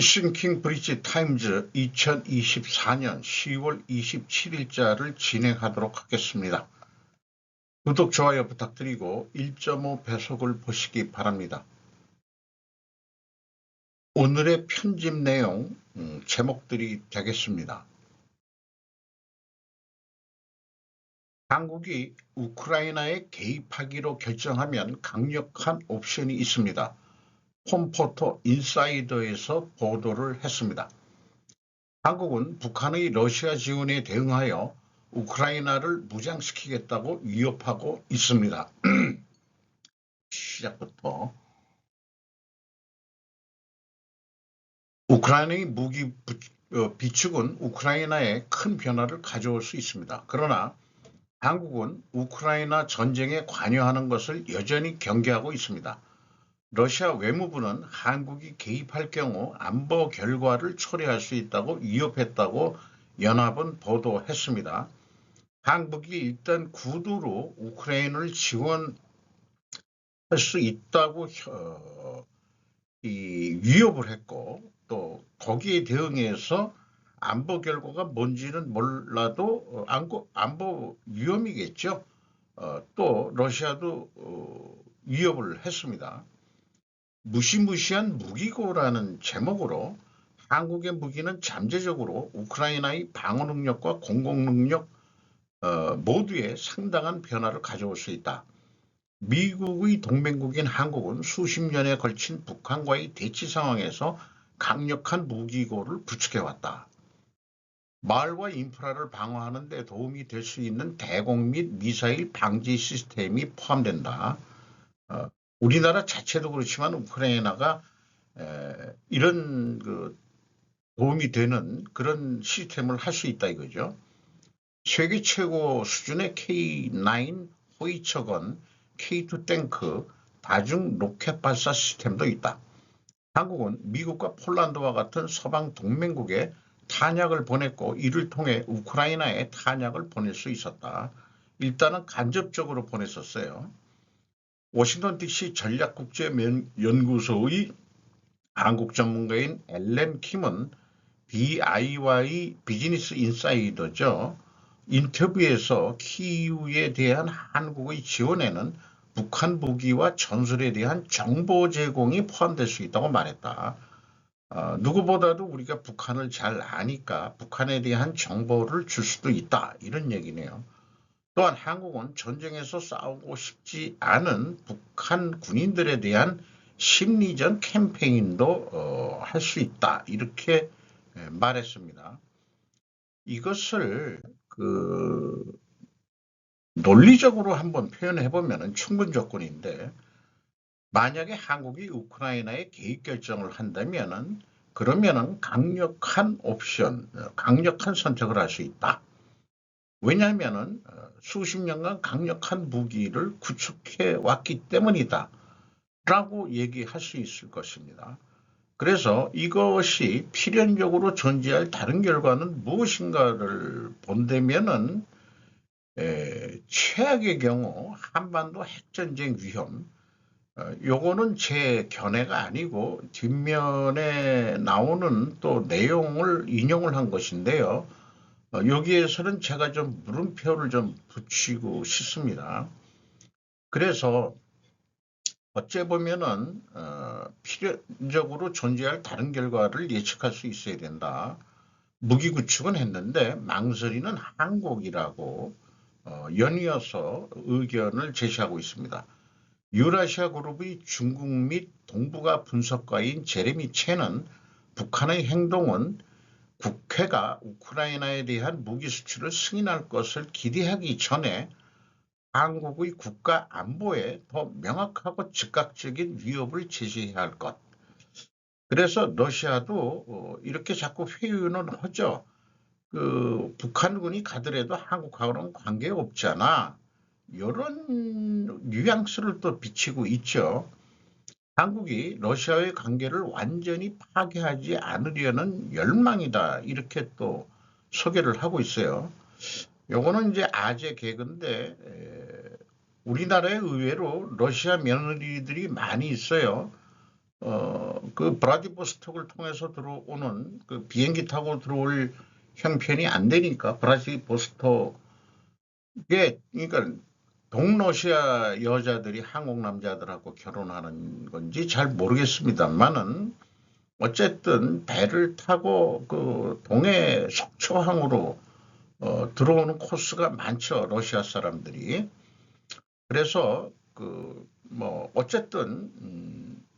싱킹 브리지 타임즈 2024년 10월 27일자를 진행하도록 하겠습니다. 구독, 좋아요 부탁드리고 1.5 배속을 보시기 바랍니다. 오늘의 편집 내용 제목들이 되겠습니다. 한국이 우크라이나에 개입하기로 결정하면 강력한 옵션이 있습니다. 홈포토 인사이더에서 보도를 했습니다. 한국은 북한의 러시아 지원에 대응하여 우크라이나를 무장시키겠다고 위협하고 있습니다. 시작부터 우크라이나의 무기 비축은 우크라이나에 큰 변화를 가져올 수 있습니다. 그러나 한국은 우크라이나 전쟁에 관여하는 것을 여전히 경계하고 있습니다. 러시아 외무부는 한국이 개입할 경우 안보 결과를 초래할 수 있다고 위협했다고 연합은 보도했습니다. 한국이 일단 구두로 우크라이나를 지원할 수 있다고 위협을 했고, 또 거기에 대응해서 안보 결과가 뭔지는 몰라도 안보 위험이겠죠. 또 러시아도 위협을 했습니다. 무시무시한 무기고라는 제목으로 한국의 무기는 잠재적으로 우크라이나의 방어 능력과 공공 능력 모두에 상당한 변화를 가져올 수 있다. 미국의 동맹국인 한국은 수십 년에 걸친 북한과의 대치 상황에서 강력한 무기고를 구축해왔다. 마을과 인프라를 방어하는 데 도움이 될 수 있는 대공 및 미사일 방지 시스템이 포함된다. 우리나라 자체도 그렇지만 우크라이나가 이런 도움이 되는 그런 시스템을 할 수 있다 이거죠. 세계 최고 수준의 K9 호위척은 K2 탱크 다중 로켓 발사 시스템도 있다. 한국은 미국과 폴란드와 같은 서방 동맹국에 탄약을 보냈고 이를 통해 우크라이나에 탄약을 보낼 수 있었다. 일단은 간접적으로 보냈었어요. 워싱턴 DC 전략국제연구소의 한국 전문가인 엘렌 킴은 BIY 비즈니스 인사이더죠. 인터뷰에서 키이우에 대한 한국의 지원에는 북한 무기와 전술에 대한 정보 제공이 포함될 수 있다고 말했다. 누구보다도 우리가 북한을 잘 아니까 북한에 대한 정보를 줄 수도 있다. 이런 얘기네요. 또한 한국은 전쟁에서 싸우고 싶지 않은 북한 군인들에 대한 심리전 캠페인도 할 수 있다. 이렇게 말했습니다. 이것을 논리적으로 한번 표현해 보면 충분 조건인데, 만약에 한국이 우크라이나에 개입 결정을 한다면은 그러면은 강력한 옵션, 강력한 선택을 할 수 있다. 왜냐하면은 수십 년간 강력한 무기를 구축해 왔기 때문이다. 라고 얘기할 수 있을 것입니다. 그래서 이것이 필연적으로 존재할 다른 결과는 무엇인가를 본다면은 최악의 경우 한반도 핵전쟁 위험, 요거는 제 견해가 아니고 뒷면에 나오는 또 내용을 인용을 한 것인데요. 여기에서는 제가 좀 물음표를 좀 붙이고 싶습니다. 그래서 어째 보면은 필연적으로 존재할 다른 결과를 예측할 수 있어야 된다. 무기 구축은 했는데 망설이는 한국이라고 연이어서 의견을 제시하고 있습니다. 유라시아 그룹의 중국 및 동북아 분석가인 제레미 첸은 북한의 행동은 국회가 우크라이나에 대한 무기 수출을 승인할 것을 기대하기 전에 한국의 국가 안보에 더 명확하고 즉각적인 위협을 제시해야 할 것. 그래서 러시아도 이렇게 자꾸 회유는 하죠. 북한군이 가더라도 한국하고는 관계없잖아. 이런 뉘앙스를 또 비치고 있죠. 한국이 러시아의 관계를 완전히 파괴하지 않으려는 열망이다. 이렇게 또 소개를 하고 있어요. 요거는 이제 아재 개그인데 우리나라에 의외로 러시아 며느리들이 많이 있어요. 그 브라디보스톡을 통해서 들어오는 그 비행기 타고 들어올 형편이 안 되니까 브라디보스톡에 그러니까 동러시아 여자들이 한국 남자들하고 결혼하는 건지 잘 모르겠습니다만은 어쨌든 배를 타고 그 동해 속초항으로 들어오는 코스가 많죠. 러시아 사람들이. 그래서 그 뭐 어쨌든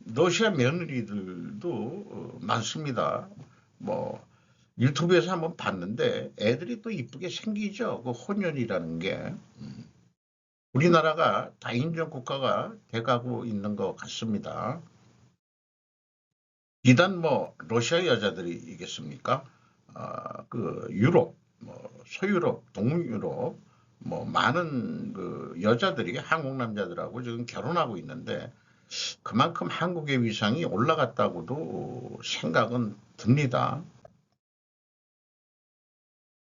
러시아 며느리들도 많습니다. 뭐 유튜브에서 한번 봤는데 애들이 또 이쁘게 생기죠. 그 혼연이라는 게 우리나라가 다인종 국가가 돼가고 있는 것 같습니다. 비단 뭐 러시아 여자들이겠습니까? 그 유럽, 뭐 서유럽, 동유럽 뭐 많은 그 여자들이 한국 남자들하고 지금 결혼하고 있는데 그만큼 한국의 위상이 올라갔다고도 생각은 듭니다.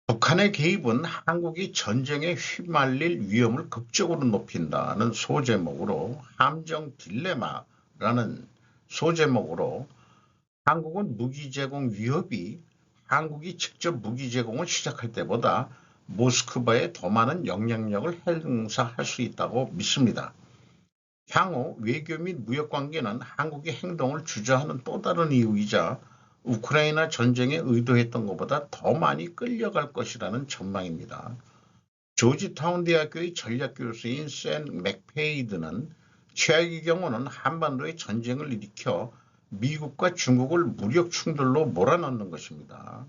북한의 개입은 한국이 전쟁에 휘말릴 위험을 극적으로 높인다는 소제목으로 함정 딜레마라는 소제목으로 한국은 무기 제공 위협이 한국이 직접 무기 제공을 시작할 때보다 모스크바에 더 많은 영향력을 행사할 수 있다고 믿습니다. 향후 외교 및 무역 관계는 한국의 행동을 주저하는 또 다른 이유이자 우크라이나 전쟁에 의도했던 것보다 더 많이 끌려갈 것이라는 전망입니다. 조지타운 대학교의 전략 교수인 샌 맥페이드는 최악의 경우는 한반도에 전쟁을 일으켜 미국과 중국을 무력 충돌로 몰아넣는 것입니다.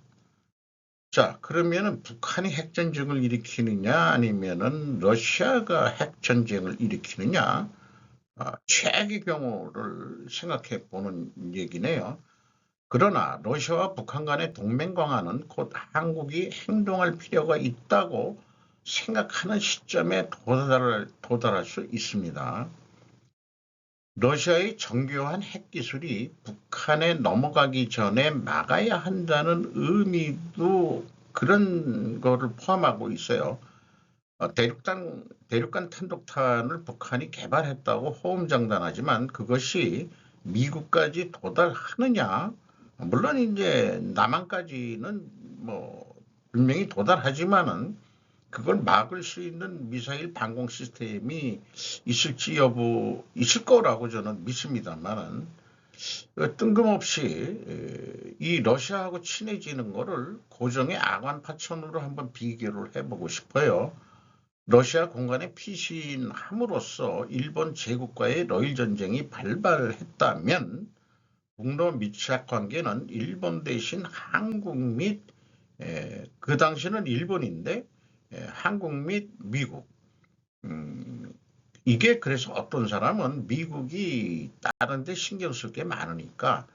자, 그러면은 북한이 핵전쟁을 일으키느냐 아니면은 러시아가 핵전쟁을 일으키느냐 최악의 경우를 생각해 보는 얘기네요. 그러나 러시아와 북한 간의 동맹 강화는 곧 한국이 행동할 필요가 있다고 생각하는 시점에 도달할 수 있습니다. 러시아의 정교한 핵기술이 북한에 넘어가기 전에 막아야 한다는 의미도 그런 거를 포함하고 있어요. 대륙간 탄도탄을 북한이 개발했다고 호언장담하지만 그것이 미국까지 도달하느냐? 물론 이제 남한까지는 뭐 분명히 도달하지만은 그걸 막을 수 있는 미사일 방공 시스템이 있을 거라고 저는 믿습니다만은 뜬금없이 이 러시아하고 친해지는 거를 고정의 아관파천으로 한번 비교를 해보고 싶어요. 러시아 공간에 피신함으로써 일본 제국과의 러일 전쟁이 발발했다면 북러 밀착 관계는 일본 대신 한국 및 그 당시는 일본인데 한국 및 미국 이게 그래서 어떤 사람은 미국이 다른 데 신경 쓸 게 많으니까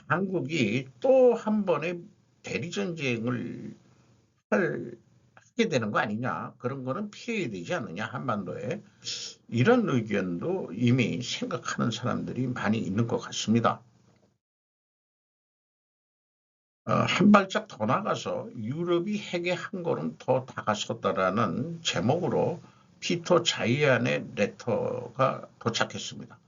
한국이 또 한 번의 대리전쟁을 하게 되는 거 아니냐. 그런 거는 피해야 되지 않느냐. 한반도에. 이런 의견도 이미 생각하는 사람들이 많이 있는 것 같습니다. 한 발짝 더 나가서 유럽이 핵에 한 걸음 더 다가섰다라는 제목으로 피터 자이안의 레터가 도착했습니다.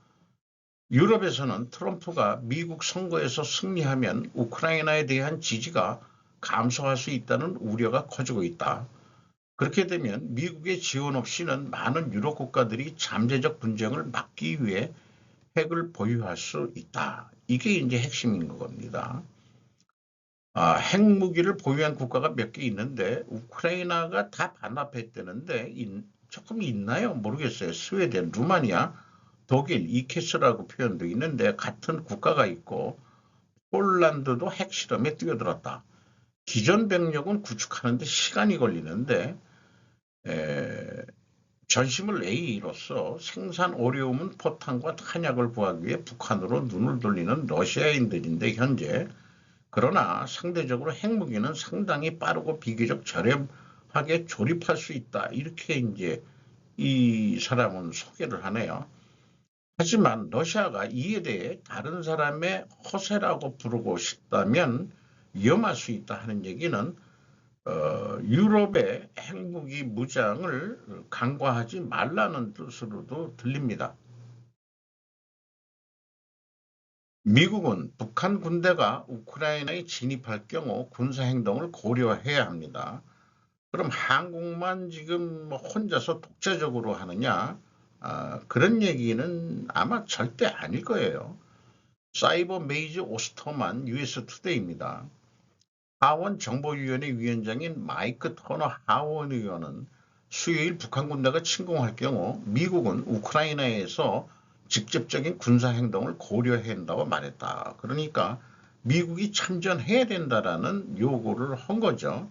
유럽에서는 트럼프가 미국 선거에서 승리하면 우크라이나에 대한 지지가 감소할 수 있다는 우려가 커지고 있다. 그렇게 되면 미국의 지원 없이는 많은 유럽 국가들이 잠재적 분쟁을 막기 위해 핵을 보유할 수 있다. 이게 이제 핵심인 겁니다. 핵무기를 보유한 국가가 몇 개 있는데 우크라이나가 다 반납했다는데 조금 있나요? 모르겠어요. 스웨덴, 루마니아, 독일, 이케스라고 표현도 있는데 같은 국가가 있고 폴란드도 핵실험에 뛰어들었다. 기존 병력은 구축하는데 시간이 걸리는데 전심을 A로서 생산 어려움은 포탄과 탄약을 구하기 위해 북한으로 눈을 돌리는 러시아인들인데 현재 그러나 상대적으로 핵무기는 상당히 빠르고 비교적 저렴하게 조립할 수 있다. 이렇게 이제 이 사람은 소개를 하네요. 하지만 러시아가 이에 대해 다른 사람의 허세라고 부르고 싶다면 위험할 수 있다 하는 얘기는 유럽의 핵무기 무장을 강화하지 말라는 뜻으로도 들립니다. 미국은 북한 군대가 우크라이나에 진입할 경우 군사행동을 고려해야 합니다. 그럼 한국만 지금 뭐 혼자서 독자적으로 하느냐? 그런 얘기는 아마 절대 아닐 거예요. 사이버 메이즈 오스터만 US 투데이입니다. 하원 정보위원회 위원장인 마이크 터너 하원 의원은 수요일 북한 군대가 침공할 경우 미국은 우크라이나에서 직접적인 군사행동을 고려해야 한다고 말했다. 그러니까 미국이 참전해야 된다라는 요구를 한 거죠.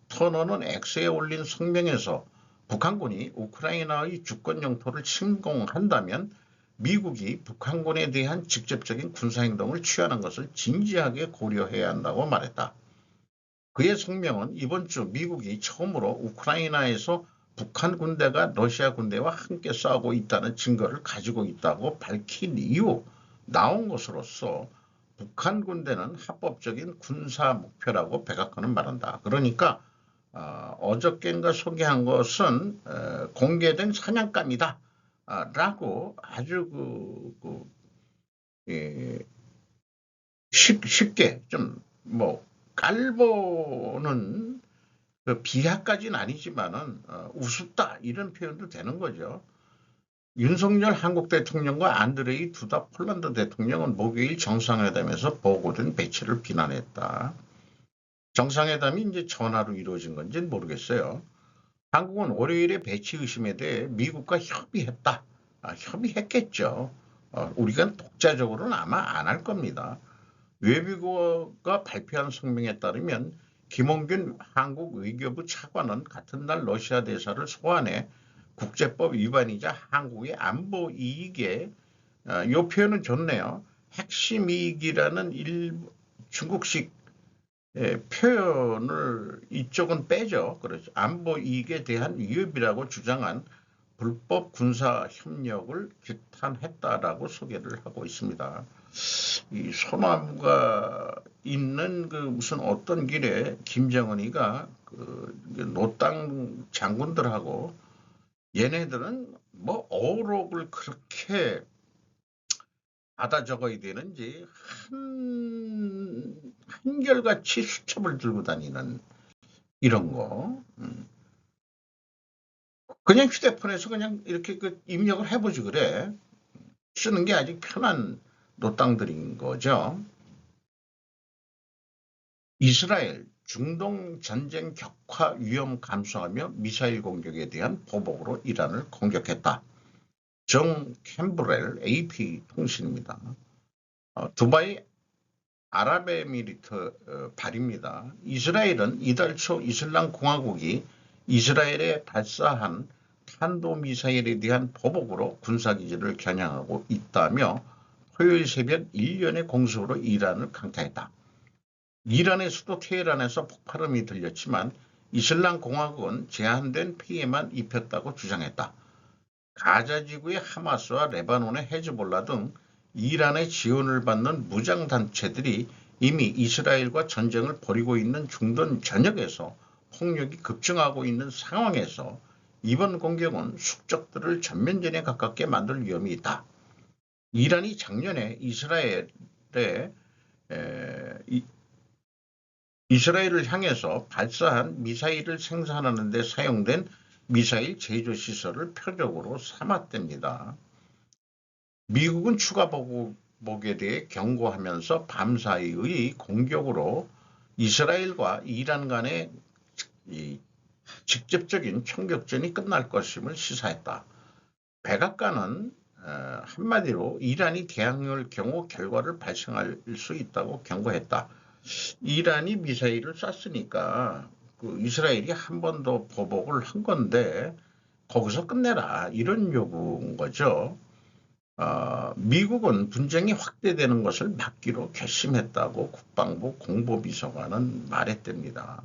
터너는 X에 올린 성명에서 북한군이 우크라이나의 주권 영토를 침공한다면 미국이 북한군에 대한 직접적인 군사행동을 취하는 것을 진지하게 고려해야 한다고 말했다. 그의 성명은 이번 주 미국이 처음으로 우크라이나에서 북한 군대가 러시아 군대와 함께 싸우고 있다는 증거를 가지고 있다고 밝힌 이후 나온 것으로서 북한 군대는 합법적인 군사 목표라고 백악관은 말한다. 그러니까 어저께인가 소개한 것은 공개된 사냥감이다. 라고 아주 예, 쉽게 좀 뭐 깔보는 비하까지는 아니지만은 우습다 이런 표현도 되는 거죠. 윤석열 한국 대통령과 안드레이 두다 폴란드 대통령은 목요일 정상회담에서 보고된 배치를 비난했다. 정상회담이 이제 전화로 이루어진 건지는 모르겠어요. 한국은 월요일에 배치 의심에 대해 미국과 협의했다. 협의했겠죠. 우리가 독자적으로는 아마 안 할 겁니다. 외교부가 발표한 성명에 따르면 김홍균 한국 외교부 차관은 같은 날 러시아 대사를 소환해 국제법 위반이자 한국의 안보 이익에 이 표현은 좋네요. 핵심 이익이라는 중국식 표현을 이쪽은 빼죠. 그렇죠. 안보 이익에 대한 위협이라고 주장한 불법 군사 협력을 규탄했다라고 소개를 하고 있습니다. 이 소나무가 있는 그 무슨 어떤 길에 김정은이가 그 노땅 장군들하고 얘네들은 뭐 어록을 그렇게 받아 적어야 되는지 한결같이 수첩을 들고 다니는 이런 거. 그냥 휴대폰에서 그냥 이렇게 그 입력을 해보지 그래. 쓰는 게 아직 편한 노땅들인 거죠. 이스라엘 중동 전쟁 격화 위험 감소하며 미사일 공격에 대한 보복으로 이란을 공격했다. 정 캠브렐 AP 통신입니다. 두바이 아랍에미리트 발입니다. 이스라엘은 이달 초 이슬람 공화국이 이스라엘에 발사한 탄도미사일에 대한 보복으로 군사기지를 겨냥하고 있다며 토요일 새벽 일련의 공습으로 이란을 강타했다. 이란의 수도 테헤란에서 폭발음이 들렸지만 이슬람 공화국은 제한된 피해만 입혔다고 주장했다. 가자 지구의 하마스와 레바논의 헤즈볼라 등 이란의 지원을 받는 무장단체들이 이미 이스라엘과 전쟁을 벌이고 있는 중동 전역에서 폭력이 급증하고 있는 상황에서 이번 공격은 숙적들을 전면전에 가깝게 만들 위험이 있다. 이란이 작년에 이스라엘을 향해서 발사한 미사일을 생산하는 데 사용된 미사일 제조 시설을 표적으로 삼았답니다. 미국은 추가 보복에 대해 경고하면서 밤사이의 공격으로 이스라엘과 이란 간의 직접적인 총격전이 끝날 것임을 시사했다. 백악관은 한마디로 이란이 대항할 경우 결과를 발생할 수 있다고 경고했다. 이란이 미사일을 쐈으니까 그 이스라엘이 한 번 더 보복을 한 건데 거기서 끝내라 이런 요구인 거죠. 미국은 분쟁이 확대되는 것을 막기로 결심했다고 국방부 공보비서관은 말했답니다.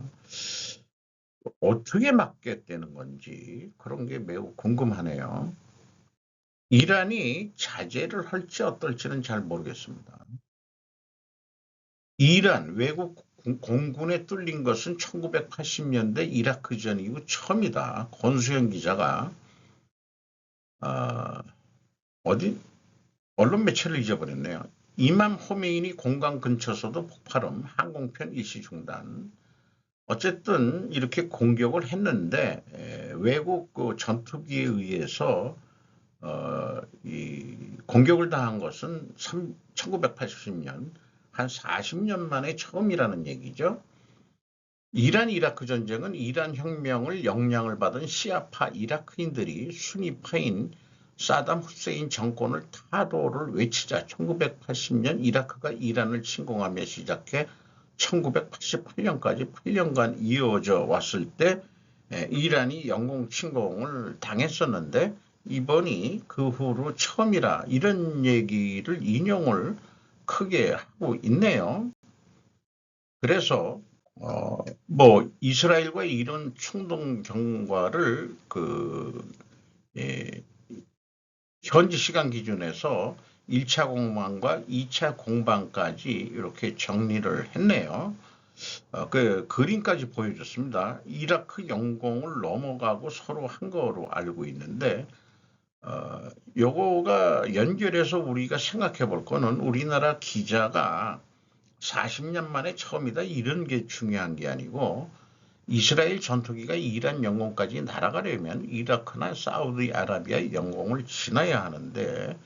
어떻게 막겠다는 건지 그런 게 매우 궁금하네요. 이란이 자제를 할지 어떨지는 잘 모르겠습니다. 이란 외국 공군에 뚫린 것은 1980년대 이라크전 이후 처음이다. 권수현 기자가 어디 언론 매체를 잊어버렸네요. 이맘 호메이니 공간 근처에서도 폭발음, 항공편 일시 중단. 어쨌든 이렇게 공격을 했는데 외국 그 전투기에 의해서 이 공격을 당한 것은 1980년 한 40년 만에 처음이라는 얘기죠. 이란 이라크 전쟁은 이란 혁명을 영향을 받은 시아파 이라크인들이 순위파인 사담 후세인 정권을 타도를 외치자 1980년 이라크가 이란을 침공하며 시작해 1988년까지 8년간 이어져 왔을 때 이란이 영공 침공을 당했었는데 이번이 그 후로 처음이라 이런 얘기를 인용을 크게 하고 있네요. 그래서 뭐 이스라엘과 이런 충동 경과를 현지 시간 기준에서 1차 공방과 2차 공방까지 이렇게 정리를 했네요. 그 그림까지 보여줬습니다. 이라크 영공을 넘어가고 서로 한 거로 알고 있는데 요거가 연결해서 우리가 생각해 볼 거는 우리나라 기자가 40년 만에 처음이다 이런 게 중요한 게 아니고 이스라엘 전투기가 이란 영공까지 날아가려면 이라크나 사우디아라비아 영공을 지나야 하는데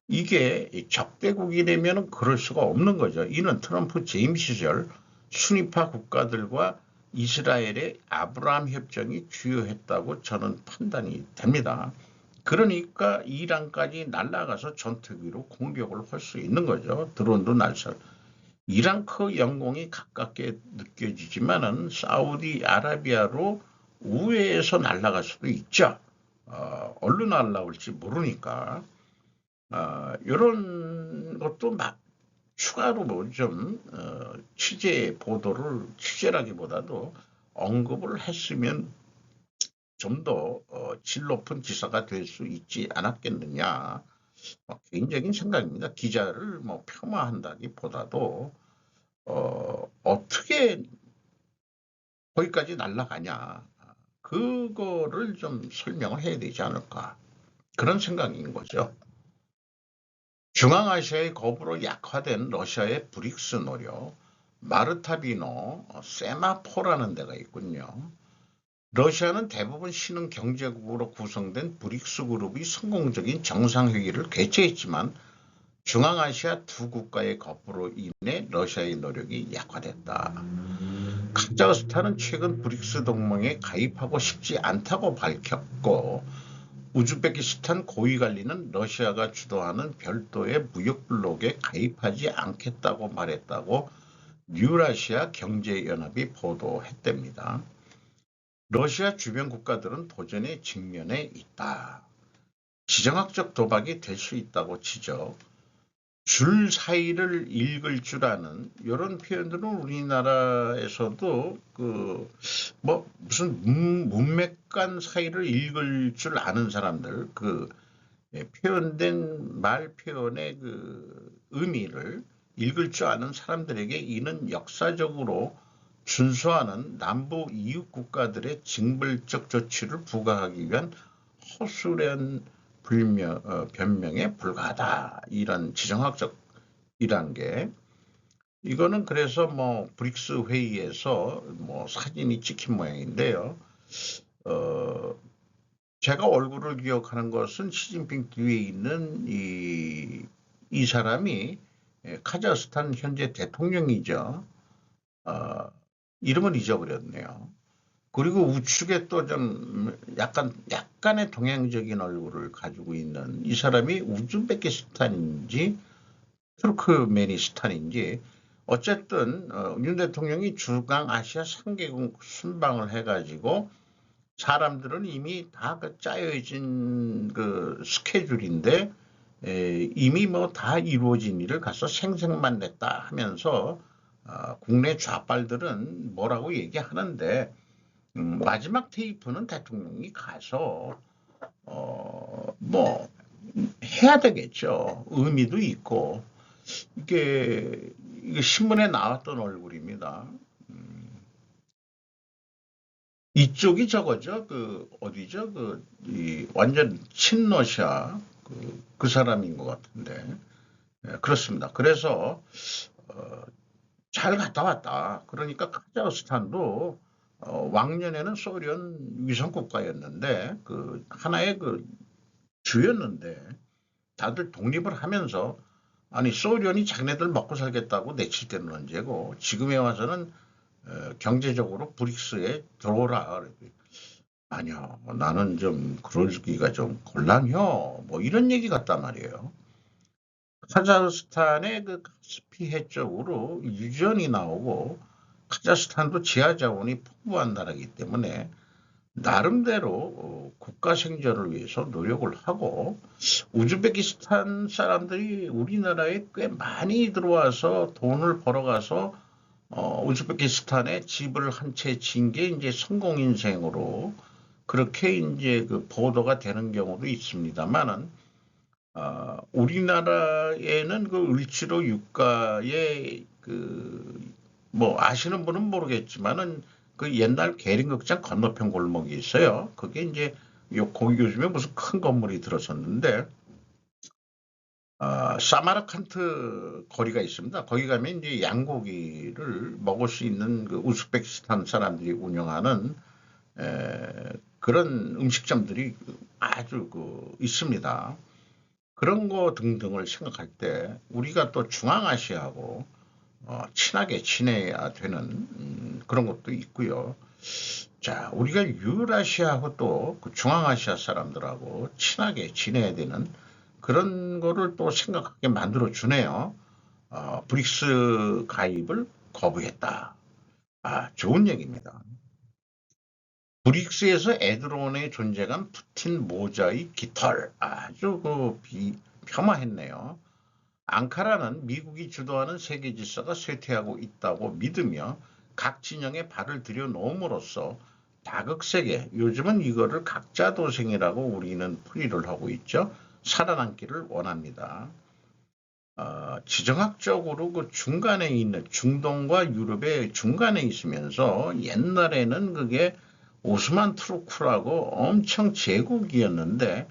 이게 적대국이 되면 그럴 수가 없는 거죠. 이는 트럼프 재임 시절 순위파 국가들과 이스라엘의 아브라함 협정이 주요했다고 저는 판단이 됩니다. 그러니까 이란까지 날아가서 전투기로 공격을 할 수 있는 거죠. 드론도 날설. 이라크 영공이 가깝게 느껴지지만은 사우디아라비아로 우회해서 날아갈 수도 있죠. 어디로 날아올지 모르니까. 이런 것도 막 추가로 뭐좀 취재 보도를 취재라기보다도 언급을 했으면 좀 더 질 높은 기사가 될 수 있지 않았겠느냐. 개인적인 생각입니다. 기자를 뭐 폄하한다기보다도 어떻게 거기까지 날아가냐. 그거를 좀 설명을 해야 되지 않을까. 그런 생각인 거죠. 중앙아시아의 거부로 약화된 러시아의 브릭스 노력, 마르타비노, 세마포라는 데가 있군요. 러시아는 대부분 신흥 경제국으로 구성된 브릭스 그룹이 성공적인 정상회의를 개최했지만 중앙아시아 두 국가의 거부로 인해 러시아의 노력이 약화됐다. 카자흐스탄은 최근 브릭스 동맹에 가입하고 싶지 않다고 밝혔고 우즈베키스탄 고위관리는 러시아가 주도하는 별도의 무역블록에 가입하지 않겠다고 말했다고 뉴라시아 경제연합이 보도했답니다. 러시아 주변 국가들은 도전에 직면해 있다. 지정학적 도박이 될 수 있다고 지적. 줄 사이를 읽을 줄 아는 이런 표현들은 우리나라에서도 뭐 무슨 문맥간 사이를 읽을 줄 아는 사람들 표현된 말 표현의 의미를 읽을 줄 아는 사람들에게 이는 역사적으로 준수하는 남부 이웃 국가들의 징벌적 조치를 부과하기 위한 허술한 변명에 불과하다. 이런 지정학적이란 게 이거는 그래서 뭐 브릭스 회의에서 뭐 사진이 찍힌 모양인데요. 제가 얼굴을 기억하는 것은 시진핑 뒤에 있는 이 사람이 카자흐스탄 현재 대통령이죠. 이름을 잊어버렸네요. 그리고 우측에 또 좀 약간의 동양적인 얼굴을 가지고 있는 이 사람이 우즈베키스탄인지 투르크메니스탄인지 어쨌든 윤 대통령이 중앙아시아 3개국 순방을 해가지고 사람들은 이미 다 짜여진 스케줄인데 이미 뭐 다 이루어진 일을 가서 생색만 냈다 하면서 국내 좌빨들은 뭐라고 얘기하는데 마지막 테이프는 대통령이 가서 뭐 해야 되겠죠. 의미도 있고 이게 신문에 나왔던 얼굴입니다. 이쪽이 저거죠. 어디죠? 완전 친러시아 그 사람인 것 같은데 그렇습니다. 그래서 어, 잘 갔다 왔다. 그러니까 카자흐스탄도 왕년에는 소련 위성 국가였는데 그 하나의 그 주였는데 다들 독립을 하면서 아니 소련이 자기네들 먹고 살겠다고 내칠 때는 언제고 지금에 와서는 경제적으로 브릭스에 들어오라. 아니요, 나는 좀 그러기가 좀 곤란혀. 뭐 이런 얘기 같단 말이에요. 카자흐스탄의 그 카스피 해 쪽으로 유전이 나오고 카자흐스탄도 지하 자원이 풍부한 나라이기 때문에 나름대로 국가 생존을 위해서 노력을 하고 우즈베키스탄 사람들이 우리나라에 꽤 많이 들어와서 돈을 벌어가서 우즈베키스탄에 집을 한 채 진 게 이제 성공 인생으로 그렇게 이제 그 보도가 되는 경우도 있습니다만은 우리나라에는 그 을지로 유가의 그 뭐 아시는 분은 모르겠지만은 그 옛날 계림극장 건너편 골목이 있어요. 그게 이제 거기 요즘에 무슨 큰 건물이 들어섰는데 사마르칸트 거리가 있습니다. 거기 가면 이제 양고기를 먹을 수 있는 그 우즈베키스탄 사람들이 운영하는 그런 음식점들이 아주 그 있습니다. 그런 거 등등을 생각할 때 우리가 또 중앙아시아하고 친하게 지내야 되는 그런 것도 있고요. 자, 우리가 유라시아하고 또 그 중앙아시아 사람들하고 친하게 지내야 되는 그런 거를 또 생각하게 만들어 주네요. 브릭스 가입을 거부했다. 좋은 얘기입니다. 브릭스에서 에드론의 존재감 푸틴 모자의 깃털 아주 폄하했네요. 앙카라는 미국이 주도하는 세계 질서가 쇠퇴하고 있다고 믿으며 각 진영에 발을 들여놓음으로써 다극세계, 요즘은 이거를 각자 도생이라고 우리는 풀이를 하고 있죠. 살아남기를 원합니다. 지정학적으로 그 중간에 있는 중동과 유럽의 중간에 있으면서 옛날에는 그게 오스만 투르크라고 엄청 제국이었는데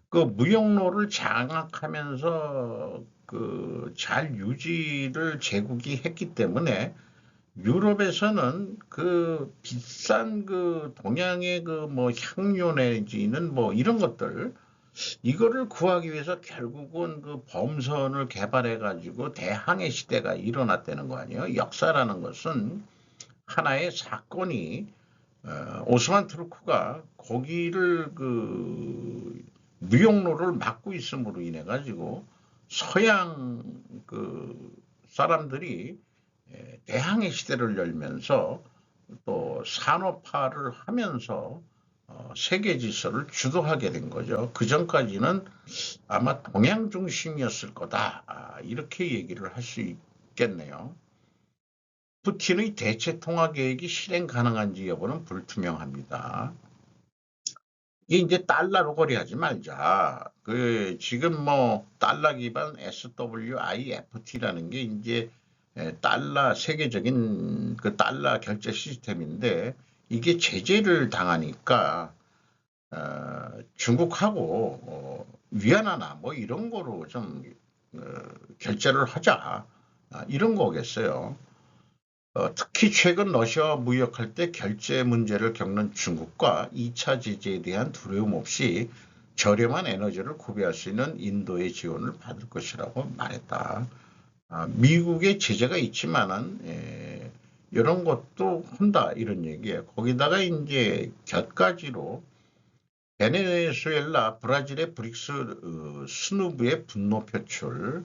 그 무역로를 장악하면서 그 잘 유지를 제국이 했기 때문에 유럽에서는 그 비싼 그 동양의 그 뭐 향료 내지는 뭐 이런 것들 이거를 구하기 위해서 결국은 그 범선을 개발해 가지고 대항해 시대가 일어났다는 거 아니에요. 역사라는 것은 하나의 사건이 오스만 투르크가 거기를 그 무역로를 막고 있음으로 인해 가지고 서양 그 사람들이 대항해 시대를 열면서 또 산업화를 하면서 세계 질서를 주도하게 된 거죠. 그 전까지는 아마 동양 중심이었을 거다. 이렇게 얘기를 할 수 있겠네요. 푸틴의 대체 통화 계획이 실행 가능한지 여부는 불투명합니다. 이게 이제 달러로 거래하지 말자. 그 지금 뭐 달러 기반 SWIFT라는 게 이제 달러 세계적인 그 달러 결제 시스템인데 이게 제재를 당하니까 중국하고 위안화나 뭐 이런 거로 좀 결제를 하자. 이런 거겠어요. 특히 최근 러시아와 무역할 때 결제 문제를 겪는 중국과 2차 제재에 대한 두려움 없이 저렴한 에너지를 구비할 수 있는 인도의 지원을 받을 것이라고 말했다. 미국의 제재가 있지만은 이런 것도 한다 이런 얘기예요. 거기다가 이제 곁가지로 베네수엘라, 브라질의 브릭스 스누브의 분노 표출,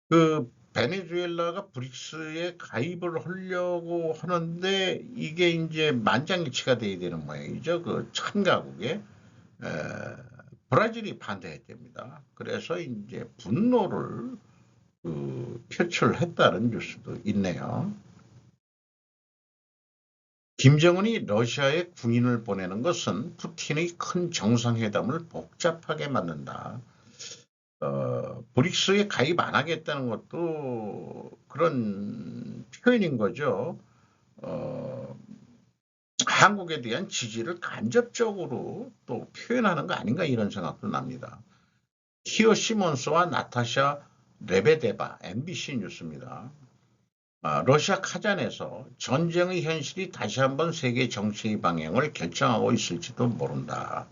그 베네수엘라가 브릭스에 가입을 하려고 하는데 이게 이제 만장일치가 돼야 되는 모양이죠. 그 참가국에 브라질이 반대했답니다. 그래서 이제 분노를 표출했다는 뉴스도 있네요. 김정은이 러시아에 군인을 보내는 것은 푸틴의 큰 정상회담을 복잡하게 만든다. 브릭스에 가입 안 하겠다는 것도 그런 표현인 거죠. 한국에 대한 지지를 간접적으로 또 표현하는 거 아닌가 이런 생각도 납니다. 히어 시몬스와 나타샤 레베데바 MBC 뉴스입니다. 러시아 카잔에서 전쟁의 현실이 다시 한번 세계 정치의 방향을 결정하고 있을지도 모른다.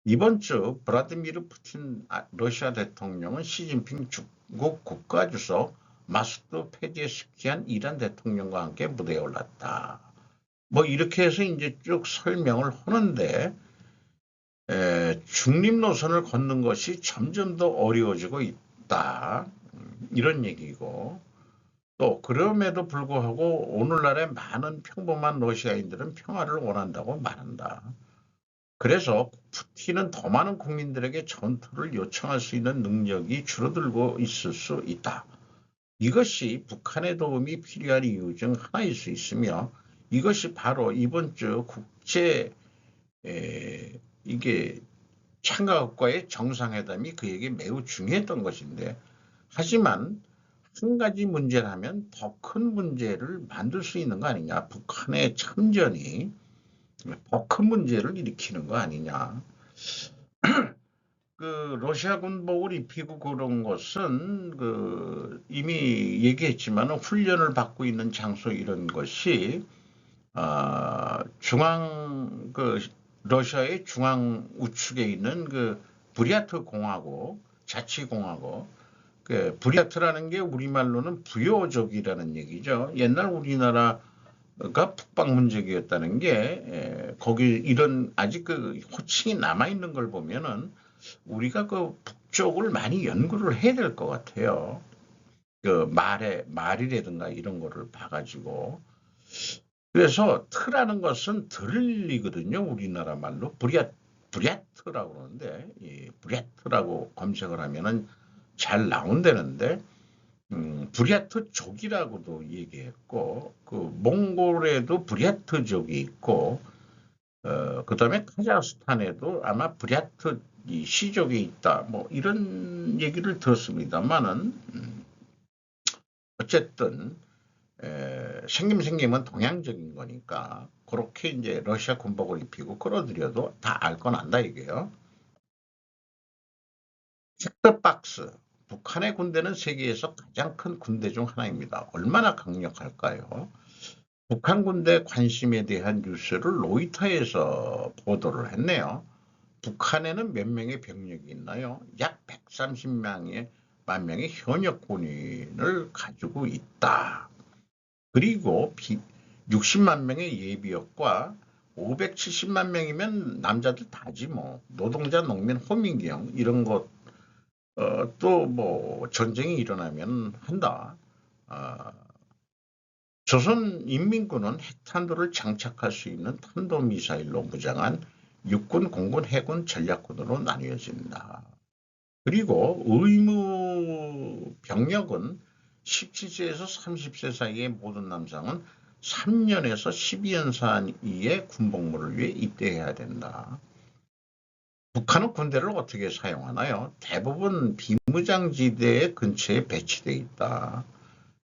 이번 주 블라디미르 푸틴 러시아 대통령은 시진핑 중국 국가주석 마수드 페제스키안 이란 대통령과 함께 무대에 올랐다. 뭐 이렇게 해서 이제 쭉 설명을 하는데 중립 노선을 걷는 것이 점점 더 어려워지고 있다. 이런 얘기고 또 그럼에도 불구하고 오늘날의 많은 평범한 러시아인들은 평화를 원한다고 말한다. 그래서 푸틴은 더 많은 국민들에게 전투를 요청할 수 있는 능력이 줄어들고 있을 수 있다. 이것이 북한의 도움이 필요한 이유 중 하나일 수 있으며 이것이 바로 이번 주 국제 이게 창가국과의 정상회담이 그에게 매우 중요했던 것인데 하지만 한 가지 문제라면 더 큰 문제를 만들 수 있는 거 아니냐. 북한의 참전이 더 큰 문제를 일으키는 거 아니냐. 그 러시아 군복을 입히고 그런 것은 이미 얘기했지만 훈련을 받고 있는 장소 이런 것이 중앙 러시아의 중앙 우측에 있는 브리야트 공화국 자치공화국 브리야트라는 게 우리말로는 부여족이라는 얘기죠. 옛날 우리나라가 북방 문제기였다는 게 거기 이런 아직 호칭이 남아 있는 걸 보면은 우리가 북쪽을 많이 연구를 해야 될 것 같아요. 말이라든가 이런 거를 봐가지고. 그래서 트라는 것은 들리거든요. 우리나라 말로. 브리야트라고 그러는데, 브리야트라고 검색을 하면은 잘 나온다는데, 브리야트족이라고도 얘기했고, 몽골에도 브리야트족이 있고, 그 다음에 카자흐스탄에도 아마 브리야트 시족이 있다. 뭐 이런 얘기를 들었습니다만은 어쨌든 생김은 동양적인 거니까 그렇게 이제 러시아 군복을 입히고 끌어들여도 다 알 건 안다 이게요. 책더박스. 북한의 군대는 세계에서 가장 큰 군대 중 하나입니다. 얼마나 강력할까요? 북한 군대 관심에 대한 뉴스를 로이터에서 보도를 했네요. 북한에는 몇 명의 병력이 있나요? 약 130만 명의 현역 군인을 가지고 있다. 그리고 60만 명의 예비역과 570만 명이면 남자들 다지 뭐 노동자, 농민, 호민경 이런 것 또 뭐 전쟁이 일어나면 한다. 조선인민군은 핵탄두를 장착할 수 있는 탄도미사일로 무장한 육군, 공군, 해군, 전략군으로 나뉘어진다. 그리고 의무 병력은 17세에서 30세 사이의 모든 남성은 3년에서 12년 사이의 군복무를 위해 입대해야 된다. 북한은 군대를 어떻게 사용하나요? 대부분 비무장지대 근처에 배치되어 있다.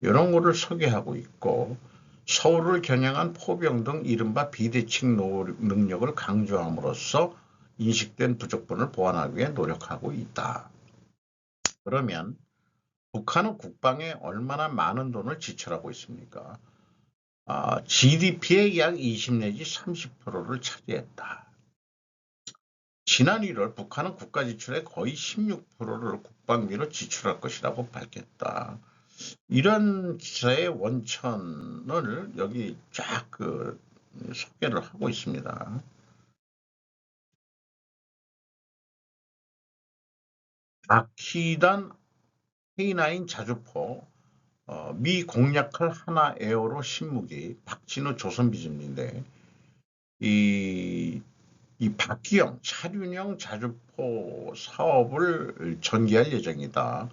이런 거를 소개하고 있고 서울을 겨냥한 포병 등 이른바 비대칭 능력을 강조함으로써 인식된 부족분을 보완하기 위해 노력하고 있다. 그러면 북한은 국방에 얼마나 많은 돈을 지출하고 있습니까? GDP의 약 20 내지 30%를 차지했다. 지난 1월 북한은 국가 지출의 거의 16%를 국방비로 지출할 것이라고 밝혔다. 이런 기사의 원천을 여기 쫙 소개를 하고 있습니다. 아키단 K9 자주포, 미 공략할 하나 에어로 신무기, 박진우 조선비전인데 이 박기영 차륜형 자주포 사업을 전개할 예정이다.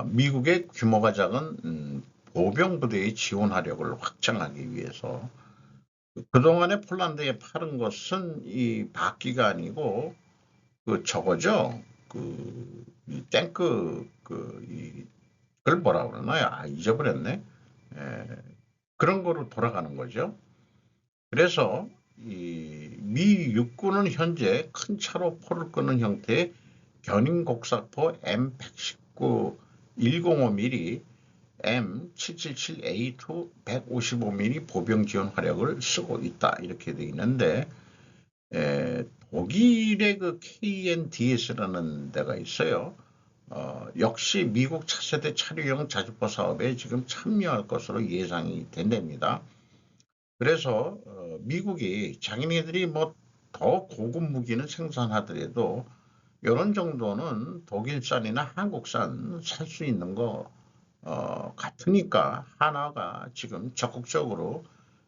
미국의 규모가 작은 보병부대의 지원화력을 확장하기 위해서 그동안에 폴란드에 파는 것은 이 박기가 아니고 저거죠. 이 탱크 그걸 뭐라 그러나요? 잊어버렸네. 그런 거로 돌아가는 거죠. 그래서 미 육군은 현재 큰 차로 포를 끄는 형태의 견인곡사포 M119 그 105mm M777A2 155mm 보병 지원 화력을 쓰고 있다. 이렇게 되어 있는데, 독일의 그 KNDS라는 데가 있어요. 역시 미국 차세대 차량용 자주포 사업에 지금 참여할 것으로 예상이 된답니다. 그래서 미국이 자기네들이 뭐 더 고급 무기는 생산하더라도 이런 정도는 독일산이나 한국산 살 수 있는 거 같으니까 하나가 지금 적극적으로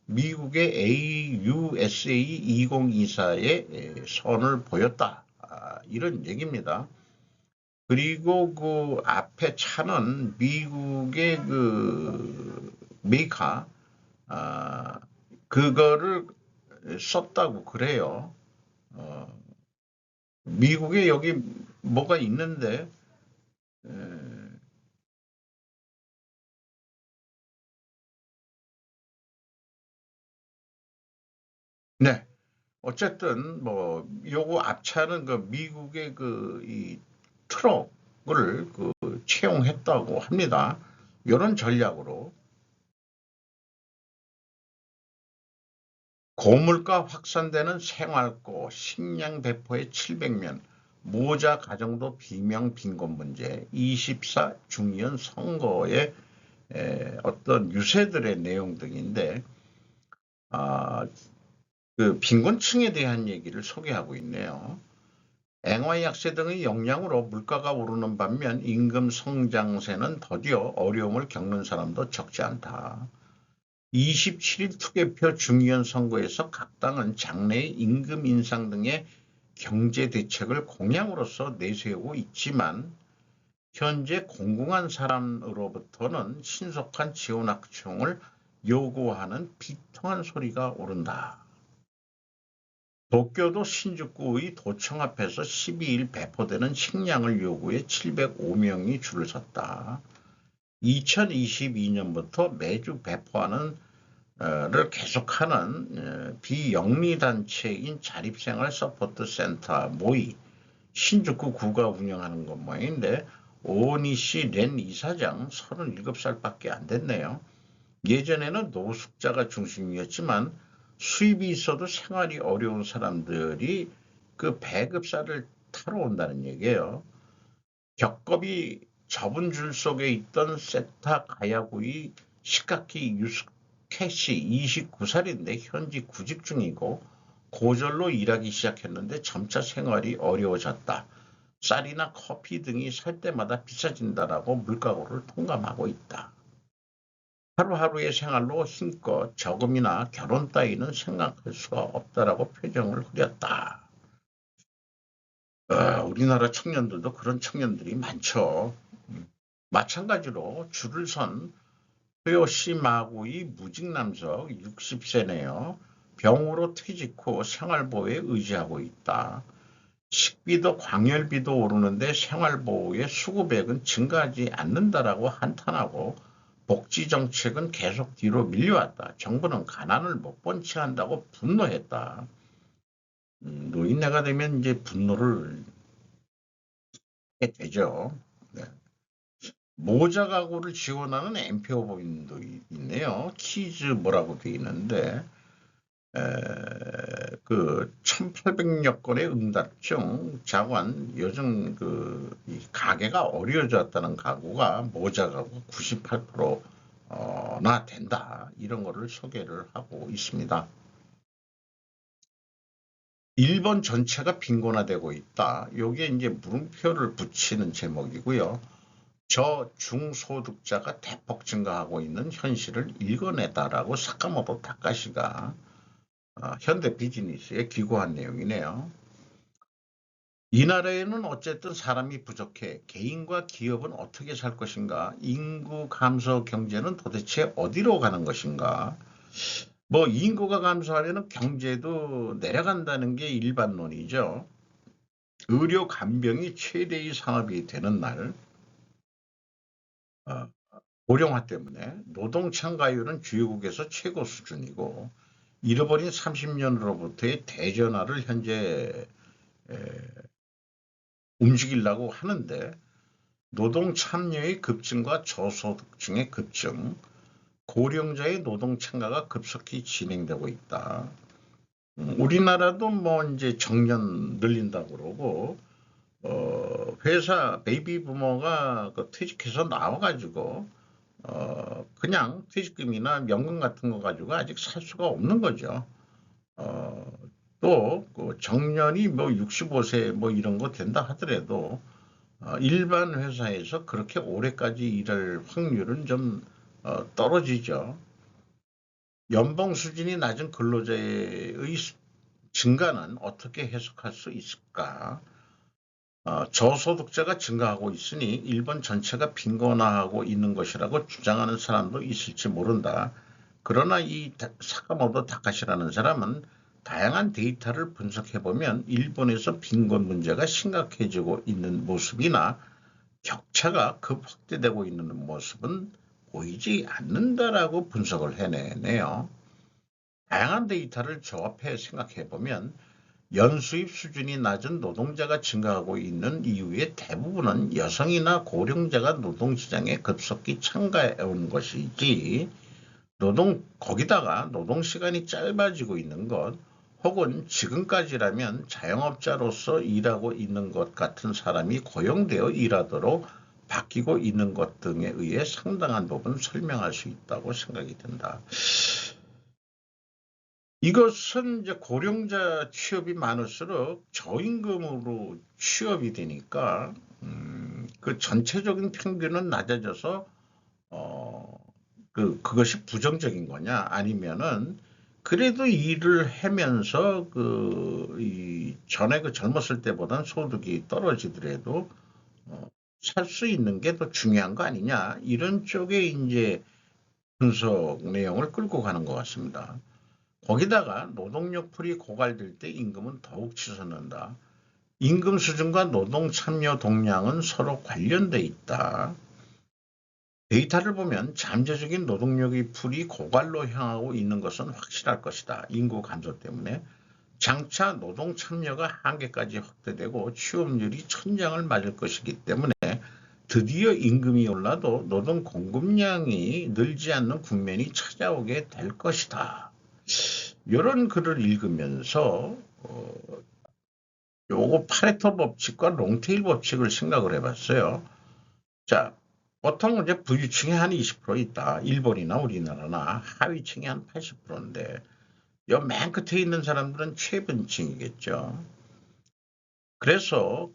미국의 AUSA 2024에 선을 보였다. 이런 얘기입니다. 그리고 그 앞에 차는 미국의 그 메이커 그거를 썼다고 그래요. 미국에 여기 뭐가 있는데 네. 어쨌든 뭐 요거 앞차는 그 미국의 그 이 트럭을 그 채용했다고 합니다. 이런 전략으로 고물가 확산되는 생활고 식량 배포의 700면 모자 가정도 비명 빈곤 문제 24 중의원 선거의 어떤 유세들의 내용 등인데 그 빈곤층에 대한 얘기를 소개하고 있네요. 앵화 약세 등의 영향으로 물가가 오르는 반면 임금 성장세는 더디어 어려움을 겪는 사람도 적지 않다. 27일 투개표 중의원 선거에서 각 당은 장래의 임금 인상 등의 경제 대책을 공약으로서 내세우고 있지만 현재 공공한 사람으로부터는 신속한 지원 확충을 요구하는 비통한 소리가 오른다. 도쿄도 신주쿠의 도청 앞에서 12일 배포되는 식량을 요구해 705명이 줄을 섰다. 2022년부터 매주 배포하는 를 계속하는 비영리단체인 자립생활 서포트 센터 모이 신주쿠 구가 운영하는 것 모양인데 오니시 렌 이사장 37살밖에 안 됐네요. 예전에는 노숙자가 중심이었지만 수입이 있어도 생활이 어려운 사람들이 그 배급사를 타러 온다는 얘기예요. 겹겹이 접은 줄 속에 있던 세타 가야구의 시카키 유스케시 29살인데 현지 구직 중이고 고졸로 일하기 시작했는데 점차 생활이 어려워졌다. 쌀이나 커피 등이 살 때마다 비싸진다라고 물가고를 통감하고 있다. 하루하루의 생활로 힘껏 저금이나 결혼 따위는 생각할 수가 없다라고 표정을 흐렸다. 우리나라 청년들도 그런 청년들이 많죠. 마찬가지로 줄을 선 토요시마구의 무직남석 60세네요. 병으로 퇴직 후 생활보호에 의지하고 있다. 식비도 광열비도 오르는데 생활보호의 수급액은 증가하지 않는다라고 한탄하고 복지정책은 계속 뒤로 밀려왔다. 정부는 가난을 못 본 채 한다고 분노했다. 노인네가 되면 이제 분노를 하게 되죠. 네. 모자 가구를 지원하는 엠페오 법인도 있네요. 키즈 뭐라고 돼 있는데 그 1800여 건의 응답 중 자관 요즘 그 가게가 어려워졌다는 가구가 모자 가구 98%나 된다. 이런 거를 소개를 하고 있습니다. 일본 전체가 빈곤화되고 있다. 요게 이제 물음표를 붙이는 제목이고요. 저중소득자가 대폭 증가하고 있는 현실을 읽어내다라고 사카모토 타카시가 현대 비즈니스에 기고한 내용이네요. 이 나라에는 어쨌든 사람이 부족해 개인과 기업은 어떻게 살 것인가? 인구 감소 경제는 도대체 어디로 가는 것인가? 뭐 인구가 감소하려면 경제도 내려간다는 게 일반론이죠. 의료 간병이 최대의 산업이 되는 날 어, 고령화 때문에 노동 참가율은 주요국에서 최고 수준이고 잃어버린 30년으로부터의 대전화를 현재 움직이려고 하는데 노동 참여의 급증과 저소득층의 급증, 고령자의 노동 참가가 급속히 진행되고 있다. 우리나라도 뭐 이제 정년 늘린다고 그러고, 회사 베이비 부모가 그 퇴직해서 나와가지고, 그냥 퇴직금이나 연금 같은 거 가지고 아직 살 수가 없는 거죠. 또, 그 정년이 뭐 65세 뭐 이런 거 된다 하더라도, 일반 회사에서 그렇게 오래까지 일할 확률은 좀 떨어지죠. 연봉 수준이 낮은 근로자의 증가는 어떻게 해석할 수 있을까? 저소득자가 증가하고 있으니 일본 전체가 빈곤화하고 있는 것이라고 주장하는 사람도 있을지 모른다. 그러나 이 사카모토 다카시라는 사람은 다양한 데이터를 분석해보면 일본에서 빈곤 문제가 심각해지고 있는 모습이나 격차가 급 확대되고 있는 모습은 보이지 않는다라고 분석을 해내네요. 다양한 데이터를 조합해 생각해보면 연수입 수준이 낮은 노동자가 증가하고 있는 이유의 대부분은 여성이나 고령자가 노동시장에 급속히 참가해온 것이지 거기다가 노동시간이 짧아지고 있는 것 혹은 지금까지라면 자영업자로서 일하고 있는 것 같은 사람이 고용되어 일하도록 바뀌고 있는 것 등에 의해 상당한 부분 설명할 수 있다고 생각이 든다. 이것은 이제 고령자 취업이 많을수록 저임금으로 취업이 되니까 그 전체적인 평균은 낮아져서 그것이 부정적인 거냐 아니면은 그래도 일을 하면서 전에 그 젊었을 때보단 소득이 떨어지더라도 살 수 있는 게 더 중요한 거 아니냐 이런 쪽에 이제 분석 내용을 끌고 가는 것 같습니다. 거기다가 노동력 풀이 고갈될 때 임금은 더욱 치솟는다. 임금 수준과 노동 참여 동량은 서로 관련돼 있다. 데이터를 보면 잠재적인 노동력의 풀이 고갈로 향하고 있는 것은 확실할 것이다. 인구 감소 때문에. 장차 노동 참여가 한계까지 확대되고 취업률이 천장을 맞을 것이기 때문에 드디어 임금이 올라도 노동 공급량이 늘지 않는 국면이 찾아오게 될 것이다. 이런 글을 읽으면서 요거 파레토 법칙과 롱테일 법칙을 생각을 해봤어요. 자, 보통 이제 부유층이 한 20% 있다. 일본이나 우리나라나 하위층이 한 80%인데 요 맨 끝에 있는 사람들은 최분층이겠죠. 그래서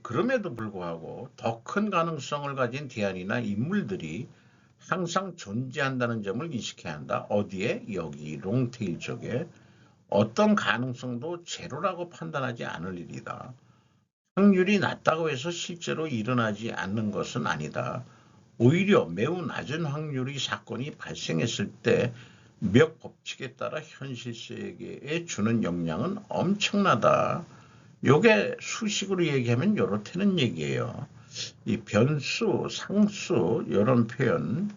그럼에도 불구하고 더 큰 가능성을 가진 대안이나 인물들이 항상 존재한다는 점을 인식해야 한다. 어디에? 여기 롱테일 쪽에. 어떤 가능성도 제로라고 판단하지 않을 일이다. 확률이 낮다고 해서 실제로 일어나지 않는 것은 아니다. 오히려 매우 낮은 확률의 사건이 발생했을 때 몇 법칙에 따라 현실 세계에 주는 영향은 엄청나다. 요게 수식으로 얘기하면 요렇다는 얘기예요. 이 변수, 상수 이런 표현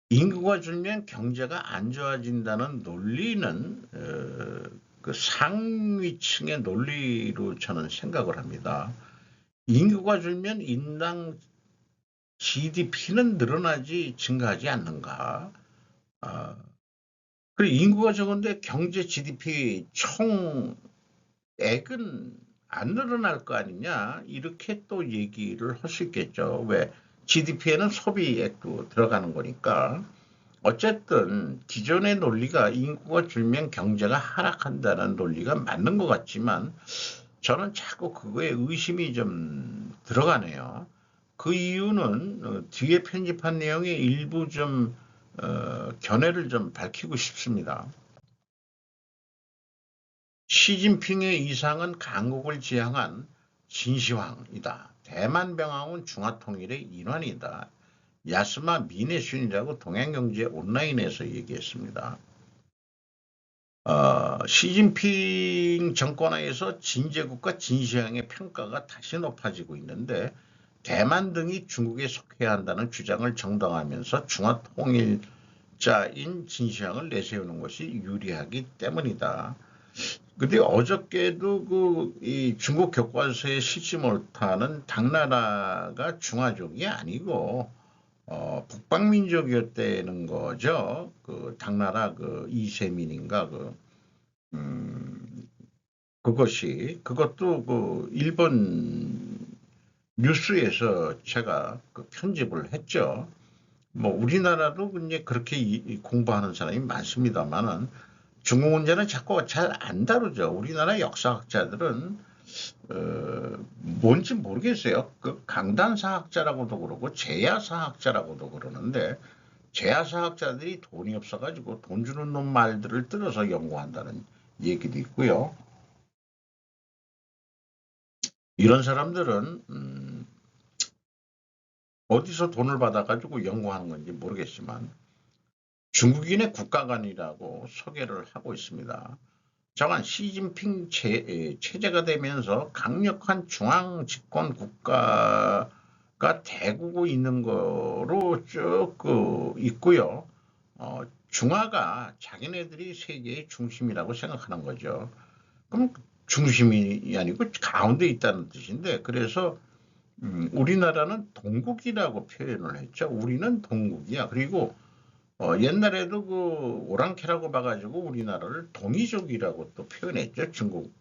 인구가 줄면 경제가 안 좋아진다는 논리는 그 상위층의 논리로 저는 생각을 합니다. 인구가 줄면 인당 GDP는 늘어나지 증가하지 않는가? 그리고 인구가 적은데 경제 GDP 총액은 안 늘어날 거 아니냐? 이렇게 또 얘기를 할 수 있겠죠. 왜? GDP에는 소비액도 들어가는 거니까. 어쨌든 기존의 논리가 인구가 줄면 경제가 하락한다는 논리가 맞는 것 같지만 저는 자꾸 그거에 의심이 좀 들어가네요. 그 이유는 뒤에 편집한 내용의 일부 좀 견해를 좀 밝히고 싶습니다. 시진핑의 이상은 강국을 지향한 진시황이다. 대만병항은 중화통일의 일환이다. 야스마 미네슌이라고 동양경제 온라인에서 얘기했습니다. 시진핑 정권하에서 진제국가 진시황의 평가가 다시 높아지고 있는데 대만 등이 중국에 속해야 한다는 주장을 정당화하면서 중화통일자인 진시황을 내세우는 것이 유리하기 때문이다. 근데 어저께도 이 중국 교과서에 실지 못하는 당나라가 중화족이 아니고 북방민족이었다는 거죠. 그 당나라 그 이세민인가 음, 그것도 그 일본 뉴스에서 제가 그 편집을 했죠. 뭐 우리나라도 이제 그렇게 공부하는 사람이 많습니다만은 중국 문제는 자꾸 잘 안 다루죠. 우리나라 역사학자들은 뭔지 모르겠어요. 그 강단사학자라고도 그러고 제야사학자라고도 그러는데 제야사학자들이 돈이 없어가지고 돈 주는 놈 말들을 들어서 연구한다는 얘기도 있고요. 이런 사람들은 어디서 돈을 받아가지고 연구하는 건지 모르겠지만 중국인의 국가관이라고 소개를 하고 있습니다. 저간 시진핑 체제가 되면서 강력한 중앙 집권 국가가 되고 있는 거로 쭉 있고요. 중화가 자기네들이 세계의 중심이라고 생각하는 거죠. 그럼 중심이 아니고 가운데 있다는 뜻인데 그래서 우리나라는 동국이라고 표현을 했죠. 우리는 동국이야. 그리고 옛날에도 그 오랑캐라고 봐가지고 우리나라를 동이족이라고 또 표현했죠. 중국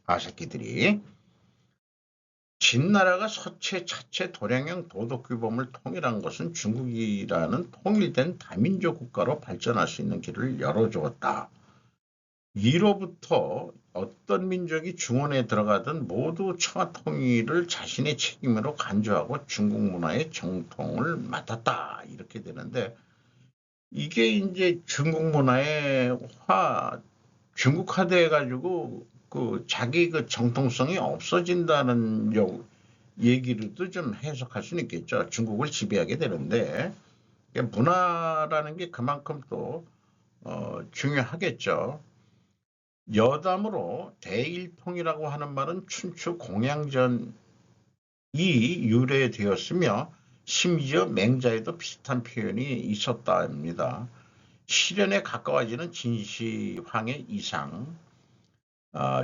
아새끼들이. 진나라가 서체, 차체, 도량형, 도덕규범을 통일한 것은 중국이라는 통일된 다민족 국가로 발전할 수 있는 길을 열어주었다. 이로부터 어떤 민족이 중원에 들어가든 모두 청화 통일을 자신의 책임으로 간주하고 중국 문화의 정통을 맡았다. 이렇게 되는데 이게 이제 중국 문화의 중국화돼 가지고 그 자기 그 정통성이 없어진다는 얘기로도 좀 해석할 수는 있겠죠. 중국을 지배하게 되는데 문화라는 게 그만큼 또 중요하겠죠. 여담으로 대일통이라고 하는 말은 춘추 공양전이 유래되었으며 심지어 맹자에도 비슷한 표현이 있었답니다. 실현에 가까워지는 진시황의 이상.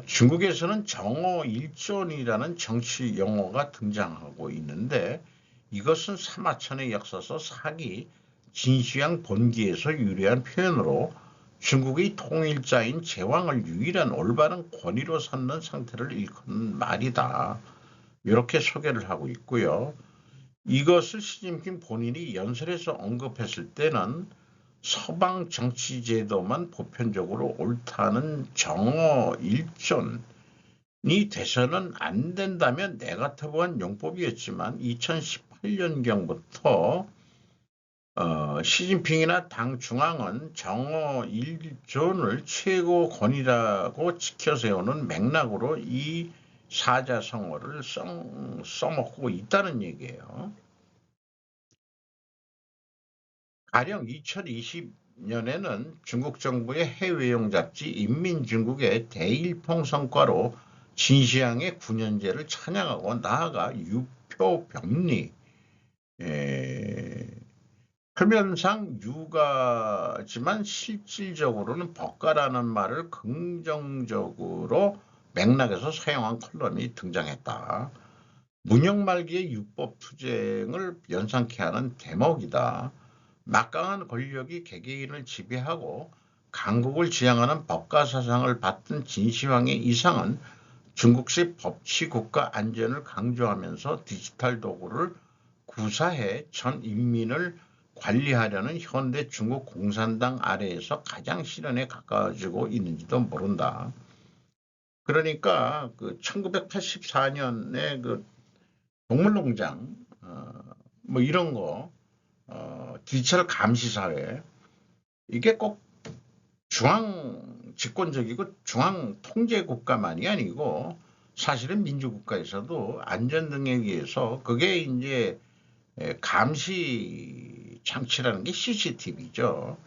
중국에서는 정오일존이라는 정치 용어가 등장하고 있는데 이것은 사마천의 역사서 사기 진시황 본기에서 유래한 표현으로 중국의 통일자인 제왕을 유일한 올바른 권위로 삼는 상태를 일컫는 말이다. 이렇게 소개를 하고 있고요. 이것을 시진핑 본인이 연설에서 언급했을 때는 서방 정치 제도만 보편적으로 옳다는 정어 일존이 돼서는 안 된다면 네가티브한 용법이었지만 2018년경부터 시진핑이나 당 중앙은 정어 일존을 최고 권위라고 지켜세우는 맥락으로 이 사자성어를 써먹고 있다는 얘기예요. 가령 2020년에는 중국 정부의 해외용 잡지 인민중국의 대일통 성과로 진시황의 9년제를 찬양하고 나아가 유표병리, 표면상 유가지만 실질적으로는 법가라는 말을 긍정적으로 맥락에서 사용한 컬럼이 등장했다. 문영 말기의 유법 투쟁을 연상케 하는 대목이다. 막강한 권력이 개개인을 지배하고 강국을 지향하는 법가 사상을 받던 진시황의 이상은 중국식 법치 국가 안전을 강조하면서 디지털 도구를 구사해 전 인민을 관리하려는 현대 중국 공산당 아래에서 가장 실현에 가까워지고 있는지도 모른다. 그러니까 그 1984년에 그 동물농장 뭐 이런 거 디지털 감시 사회 이게 꼭 중앙 집권적이고 중앙 통제 국가만이 아니고 사실은 민주국가에서도 안전 등에 의해서 그게 이제 감시 장치라는 게 CCTV죠.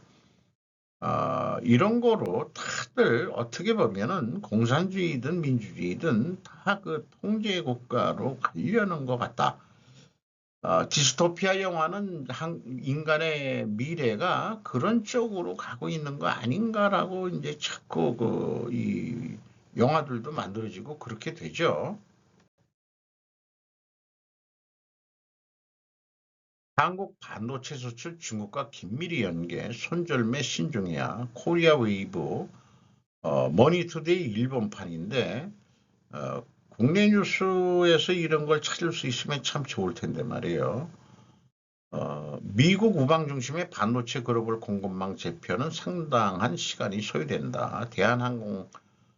이런 거로 다들 어떻게 보면은 공산주의든 민주주의든 다 그 통제 국가로 가려는 것 같다. 디스토피아 영화는 인간의 미래가 그런 쪽으로 가고 있는 거 아닌가라고 이제 자꾸 영화들도 만들어지고 그렇게 되죠. 한국 반도체 수출 중국과 긴밀히 연계, 손절매 신중해야, 코리아 웨이브, 머니투데이 일본판인데 국내 뉴스에서 이런 걸 찾을 수 있으면 참 좋을 텐데 말이에요. 미국 우방 중심의 반도체 글로벌 공급망 재편은 상당한 시간이 소요된다. 대한항공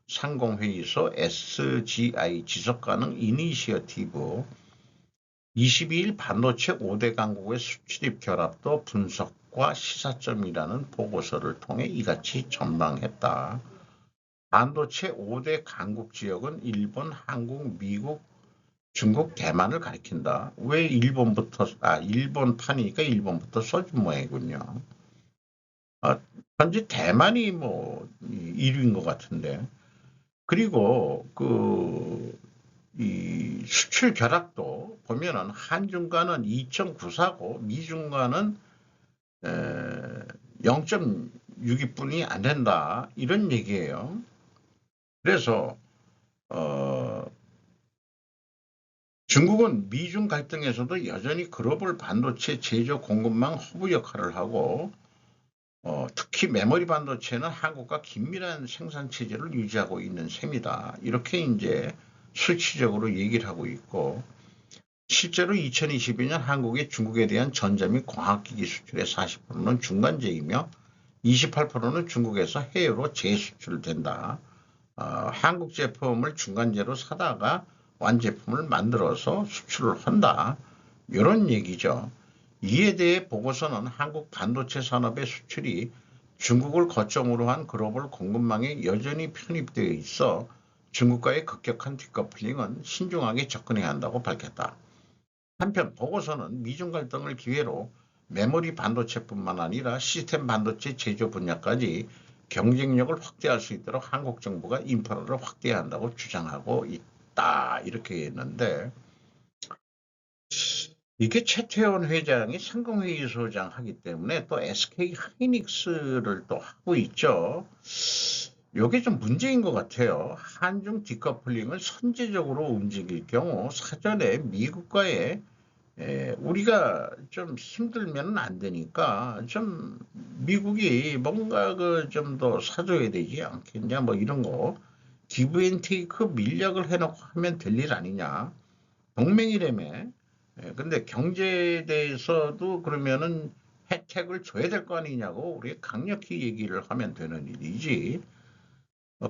상공회의소 SGI 지속가능 이니시어티브 22일 반도체 5대 강국의 수출입 결합도 분석과 시사점이라는 보고서를 통해 이같이 전망했다. 반도체 5대 강국 지역은 일본, 한국, 미국, 중국, 대만을 가리킨다. 왜 일본부터, 일본판이니까 일본부터 써준 모양이군요. 현재 대만이 뭐 1위인 것 같은데. 그리고 이 수출 결합도 보면은 한중과는 2.94고 미중과는 0.62뿐이 안 된다. 이런 얘기예요. 그래서 중국은 미중 갈등에서도 여전히 글로벌 반도체 제조 공급망 허브 역할을 하고 특히 메모리 반도체는 한국과 긴밀한 생산 체제를 유지하고 있는 셈이다. 이렇게 이제 수치적으로 얘기를 하고 있고 실제로 2022년 한국의 중국에 대한 전자 및 광학기기 수출의 40%는 중간재이며 28%는 중국에서 해외로 재수출된다. 한국 제품을 중간재로 사다가 완제품을 만들어서 수출을 한다. 이런 얘기죠. 이에 대해 보고서는 한국 반도체 산업의 수출이 중국을 거점으로 한 글로벌 공급망에 여전히 편입되어 있어 중국과의 급격한 디커플링은 신중하게 접근해야 한다고 밝혔다. 한편 보고서는 미중 갈등을 기회로 메모리 반도체뿐만 아니라 시스템 반도체 제조 분야까지 경쟁력을 확대할 수 있도록 한국 정부가 인프라를 확대해야 한다고 주장하고 있다. 이렇게 했는데 이게 최태원 회장이 상공회의소장 하기 때문에 또 SK 하이닉스를 또 하고 있죠. 이게 좀 문제인 것 같아요. 한중 디커플링을 선제적으로 움직일 경우 사전에 미국과의 우리가 좀 힘들면 안 되니까 좀 미국이 뭔가 좀 더 사줘야 되지 않겠냐 뭐 이런 거 기브 앤 테이크 밀약을 해놓고 하면 될 일 아니냐. 동맹이라며. 근데 경제에 대해서도 그러면은 혜택을 줘야 될 거 아니냐고 우리 강력히 얘기를 하면 되는 일이지.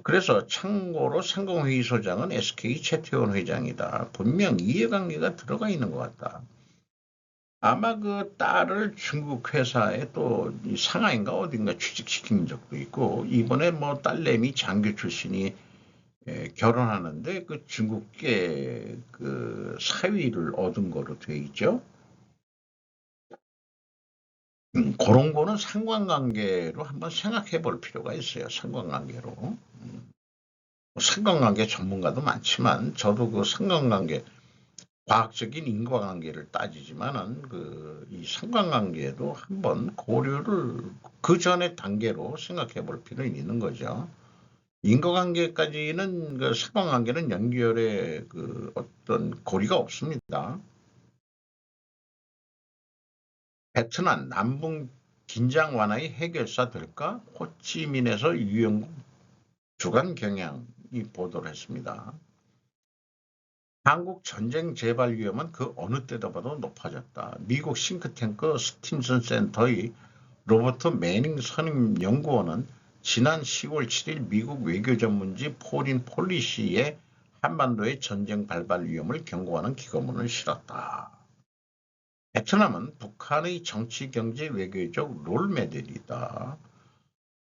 그래서 참고로 상공회의소장은 SK 최태원 회장이다. 분명 이해관계가 들어가 있는 것 같다. 아마 그 딸을 중국 회사에 또 상하이인가 어딘가 취직시킨 적도 있고 이번에 뭐 딸내미 장교 출신이 결혼하는데 그 중국계 그 사위를 얻은 거로 돼 있죠. 그런 거는 상관관계로 한번 생각해 볼 필요가 있어요. 상관관계로. 상관관계 전문가도 많지만 저도 그 상관관계 과학적인 인과관계를 따지지만은 이 상관관계도 한번 고려를 그 전에 단계로 생각해 볼 필요는 있는 거죠. 인과관계까지는 그 상관관계는 연결의 그 어떤 고리가 없습니다. 베트남 남북 긴장 완화의 해결사 될까? 호치민에서 유영국 주간 경향이 보도를 했습니다. 한국 전쟁 재발 위험은 그 어느 때도 봐도 높아졌다. 미국 싱크탱크 스팀슨 센터의 로버트 매닝 선임 연구원은 지난 10월 7일 미국 외교전문지 포린 폴리시에 한반도의 전쟁 발발 위험을 경고하는 기고문을 실었다. 베트남은 북한의 정치, 경제, 외교적 롤모델이다.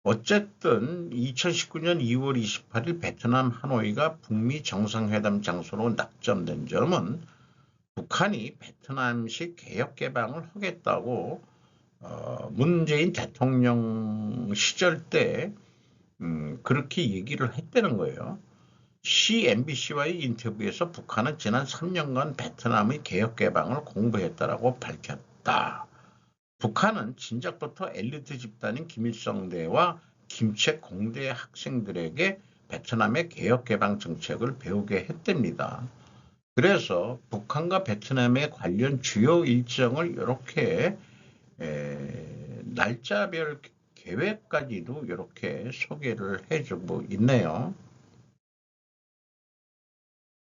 어쨌든 2019년 2월 28일 베트남 하노이가 북미 정상회담 장소로 낙점된 점은 북한이 베트남식 개혁 개방을 하겠다고 문재인 대통령 시절 때 그렇게 얘기를 했다는 거예요. CNBC와의 인터뷰에서 북한은 지난 3년간 베트남의 개혁 개방을 공부했다라고 밝혔다. 북한은 진작부터 엘리트 집단인 김일성대와 김책 공대 학생들에게 베트남의 개혁개방 정책을 배우게 했답니다. 그래서 북한과 베트남의 관련 주요 일정을 이렇게 날짜별 계획까지도 이렇게 소개를 해주고 있네요.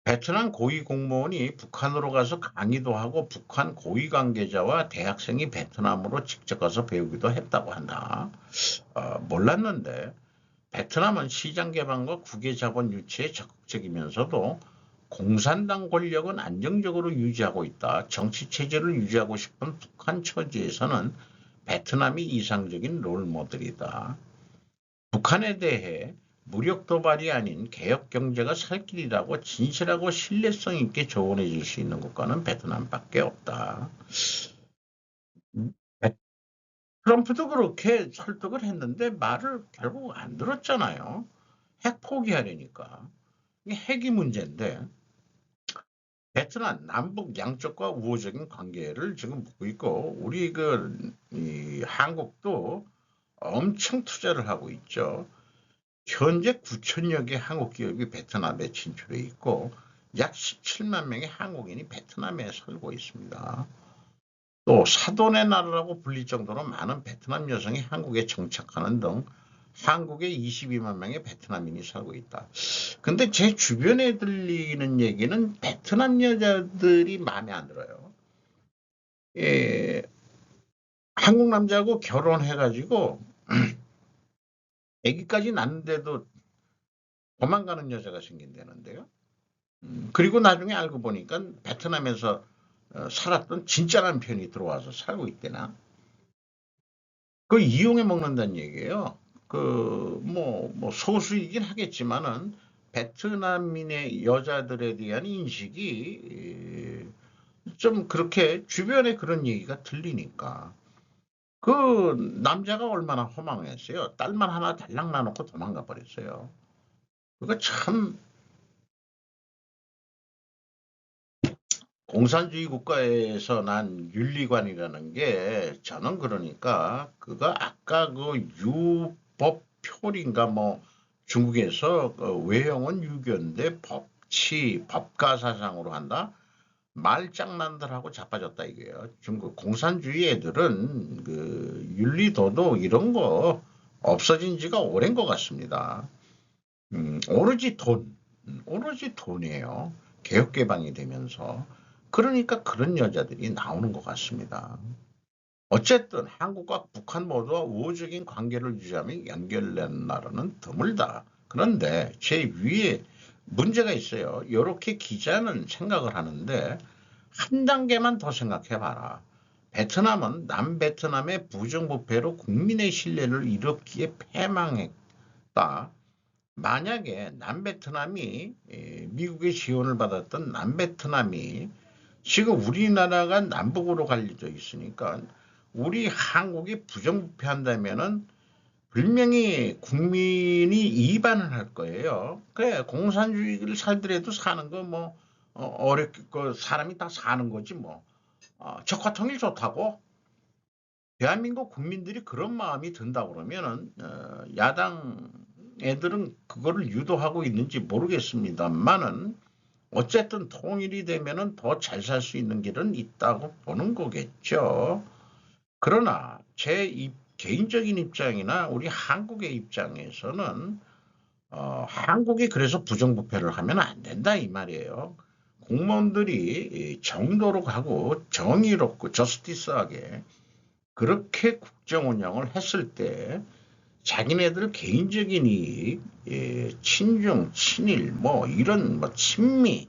베트남 고위 공무원이 북한으로 가서 강의도 하고 북한 고위 관계자와 대학생이 베트남으로 직접 가서 배우기도 했다고 한다. 몰랐는데 베트남은 시장 개방과 국외 자본 유치에 적극적이면서도 공산당 권력은 안정적으로 유지하고 있다. 정치 체제를 유지하고 싶은 북한 처지에서는 베트남이 이상적인 롤모델이다. 북한에 대해 무력 도발이 아닌 개혁 경제가 살 길이라고 진실하고 신뢰성 있게 조언해 줄 수 있는 국가는 베트남밖에 없다. 트럼프도 그렇게 설득을 했는데 말을 결국 안 들었잖아요. 핵 포기하려니까. 이게 핵이 문제인데 베트남 남북 양쪽과 우호적인 관계를 지금 묻고 있고 우리 이 한국도 엄청 투자를 하고 있죠. 현재 9천여 개 한국 기업이 베트남에 진출해 있고 약 17만 명의 한국인이 베트남에 살고 있습니다. 또 사돈의 나라라고 불릴 정도로 많은 베트남 여성이 한국에 정착하는 등 한국에 22만 명의 베트남인이 살고 있다. 근데 제 주변에 들리는 얘기는 베트남 여자들이 마음에 안 들어요. 예, 한국 남자하고 결혼해가지고 아기까지 낳는데도 도망가는 여자가 생긴다는데요. 그리고 나중에 알고 보니까 베트남에서 살았던 진짜 남편이 들어와서 살고 있대나. 그 이용해 먹는다는 얘기예요. 뭐 소수이긴 하겠지만은 베트남인의 여자들에 대한 인식이 좀 그렇게 주변에 그런 얘기가 들리니까 그 남자가 얼마나 허망했어요. 딸만 하나 달랑 놔놓고 도망가 버렸어요. 그거 참 공산주의 국가에서 난 윤리관이라는 게 저는 그러니까 그거 아까 그 유법표인가 뭐 중국에서 외형은 유교인데 법치 법가사상으로 한다 말장난들하고 자빠졌다 이게요. 중국 공산주의 애들은 그 윤리도도 이런 거 없어진 지가 오랜 것 같습니다. 오로지 오로지 돈이에요. 개혁개방이 되면서. 그러니까 그런 여자들이 나오는 것 같습니다. 어쨌든 한국과 북한 모두와 우호적인 관계를 유지하며 연결된 나라는 드물다. 그런데 제 위에 문제가 있어요. 이렇게 기자는 생각을 하는데 한 단계만 더 생각해 봐라. 베트남은 남베트남의 부정부패로 국민의 신뢰를 잃었기에 패망했다. 만약에 남베트남이 미국의 지원을 받았던 남베트남이 지금 우리나라가 남북으로 갈려져 있으니까 우리 한국이 부정부패한다면은 분명히 국민이 이반을 할 거예요. 그래 공산주의를 살더라도 사는 거 뭐 어렵게 사람이 다 사는 거지 뭐. 적화통일 좋다고 대한민국 국민들이 그런 마음이 든다 그러면은 야당 애들은 그거를 유도하고 있는지 모르겠습니다만은 어쨌든 통일이 되면은 더 잘 살 수 있는 길은 있다고 보는 거겠죠. 그러나 개인적인 입장이나 우리 한국의 입장에서는 한국이 그래서 부정부패를 하면 안 된다 이 말이에요. 공무원들이 정도로 가고 정의롭고 저스티스하게 그렇게 국정 운영을 했을 때 자기네들 개인적인 이익, 친중, 친일, 뭐 이런 뭐 친미,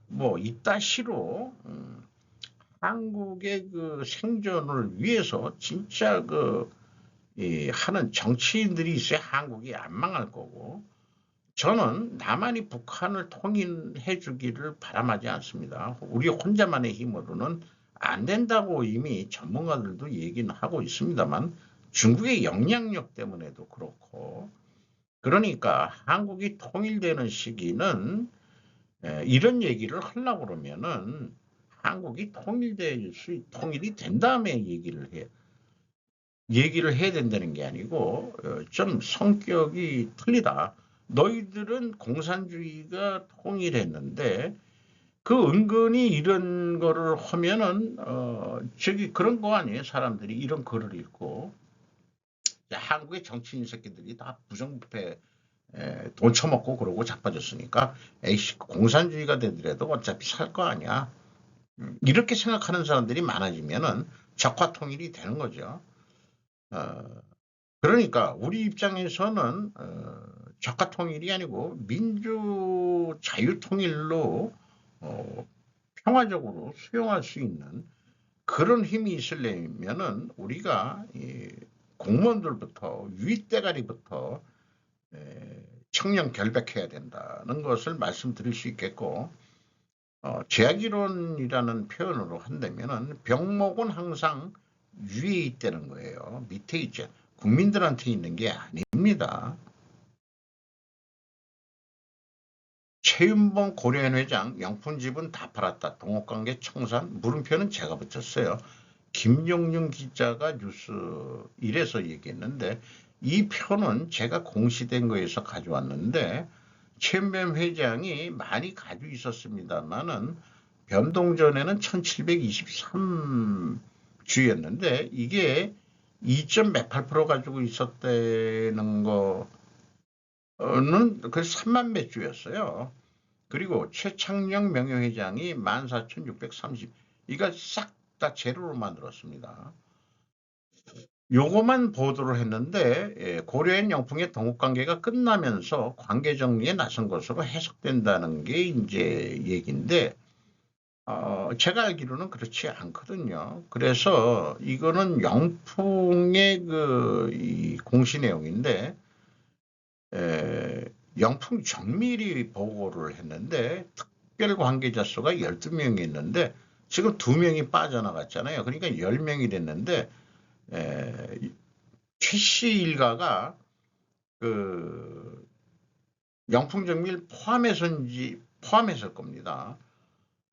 뭐 이따시로 한국의 그 생존을 위해서 진짜 하는 정치인들이 있어야 한국이 안 망할 거고 저는 남한이 북한을 통일해 주기를 바람하지 않습니다. 우리 혼자만의 힘으로는 안 된다고 이미 전문가들도 얘기는 하고 있습니다만 중국의 영향력 때문에도 그렇고 그러니까 한국이 통일되는 시기는 이런 얘기를 하려고 그러면은 한국이 통일이 된 다음에 얘기를 해야 된다는 게 아니고 좀 성격이 틀리다. 너희들은 공산주의가 통일했는데 그 은근히 이런 거를 하면은 저기 그런 거 아니에요. 사람들이 이런 글을 읽고 한국의 정치인 새끼들이 다 부정부패 돈 처먹고 그러고 자빠졌으니까 에이씨 공산주의가 되더라도 어차피 살 거 아니야. 이렇게 생각하는 사람들이 많아지면은 적화 통일이 되는 거죠. 그러니까 우리 입장에서는 적화 통일이 아니고 민주 자유 통일로 평화적으로 수용할 수 있는 그런 힘이 있으려면은 우리가 이 공무원들부터 윗대가리부터 청렴 결백해야 된다는 것을 말씀드릴 수 있겠고 제약이론이라는 표현으로 한다면은 병목은 항상 위에 있다는 거예요. 밑에 있죠. 국민들한테 있는 게 아닙니다. 최윤봉 고려인 회장 영풍집은 다 팔았다. 동업관계 청산 물음표는 제가 붙였어요. 김용윤 기자가 뉴스 1에서 얘기했는데 이 표는 제가 공시된 거에서 가져왔는데 최윤봉 회장이 많이 가지고 있었습니다만은 변동 전에는 1723주였는데 이게 2.8% 가지고 있었다는 거는 그 3만 몇 주였어요. 그리고 최창녕 명예회장이 14,630 이거 싹 다 제로로 만들었습니다. 요거만 보도를 했는데 고려인 영풍의 동업관계가 끝나면서 관계 정리에 나선 것으로 해석된다는 게 이제 얘기인데 제가 알기로는 그렇지 않거든요. 그래서 이거는 영풍의 이 공시 내용인데 영풍 정밀히 보고를 했는데 특별 관계자 수가 12명이 있는데 지금 2명이 빠져나갔잖아요. 그러니까 10명이 됐는데 최 씨 일가가 그 영풍 정밀 포함했을 겁니다.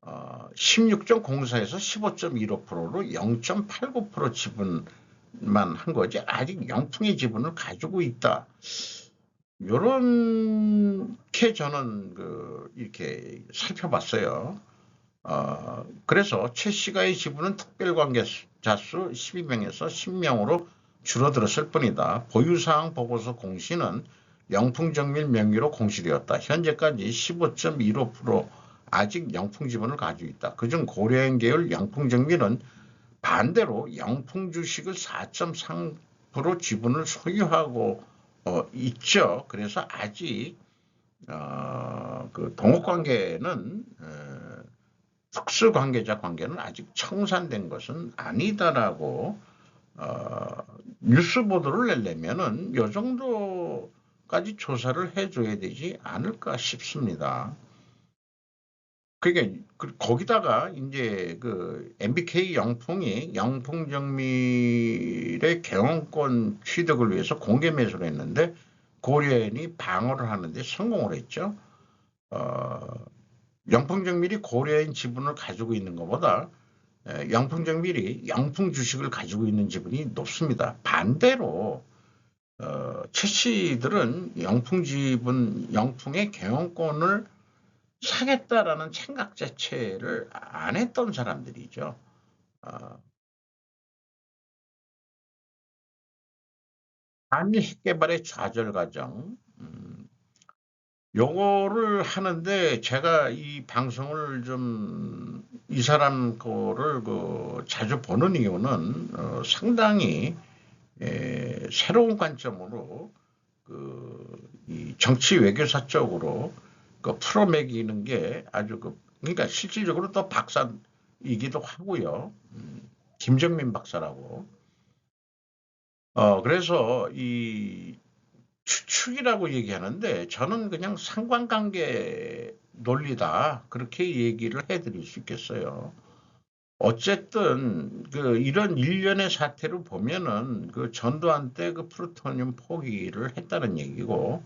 16.04에서 15.15%로 0.89% 지분만 한 거지 아직 영풍의 지분을 가지고 있다. 요렇게 저는 이렇게 살펴봤어요. 그래서 최 씨가의 지분은 특별관계자 수 12명에서 10명으로 줄어들었을 뿐이다. 보유사항 보고서 공시는 영풍정밀 명의로 공시되었다. 현재까지 15.15% 아직 영풍 지분을 가지고 있다. 그중 고려인 계열 영풍정밀은 반대로 영풍 주식을 4.3% 지분을 소유하고 있죠. 그래서 아직 그 동업관계는 특수관계자 관계는 아직 청산된 것은 아니다라고 뉴스 보도를 내려면은 요 정도까지 조사를 해줘야 되지 않을까 싶습니다. 그러니까 거기다가 이제 그 MBK 영풍이 영풍정밀의 경영권 취득을 위해서 공개 매수를 했는데 고려인이 방어를 하는데 성공을 했죠. 영풍정밀이 고려인 지분을 가지고 있는 것보다 영풍정밀이 영풍 주식을 가지고 있는 지분이 높습니다. 반대로 최 씨들은 영풍 지분, 영풍의 경영권을 사겠다라는 생각 자체를 안 했던 사람들이죠. 한미 핵개발의 좌절 과정, 요거를 하는데 제가 이 방송을 좀 이 사람 거를 자주 보는 이유는 상당히 새로운 관점으로 이 정치 외교사적으로 풀어매기는 게 아주 그러니까 실질적으로 또 박사이기도 하고요. 김정민 박사라고. 그래서 이 추측이라고 얘기하는데 저는 그냥 상관관계 논리다 그렇게 얘기를 해드릴 수 있겠어요. 어쨌든 이런 일련의 사태를 보면은 전두환 때 플루토늄 포기를 했다는 얘기고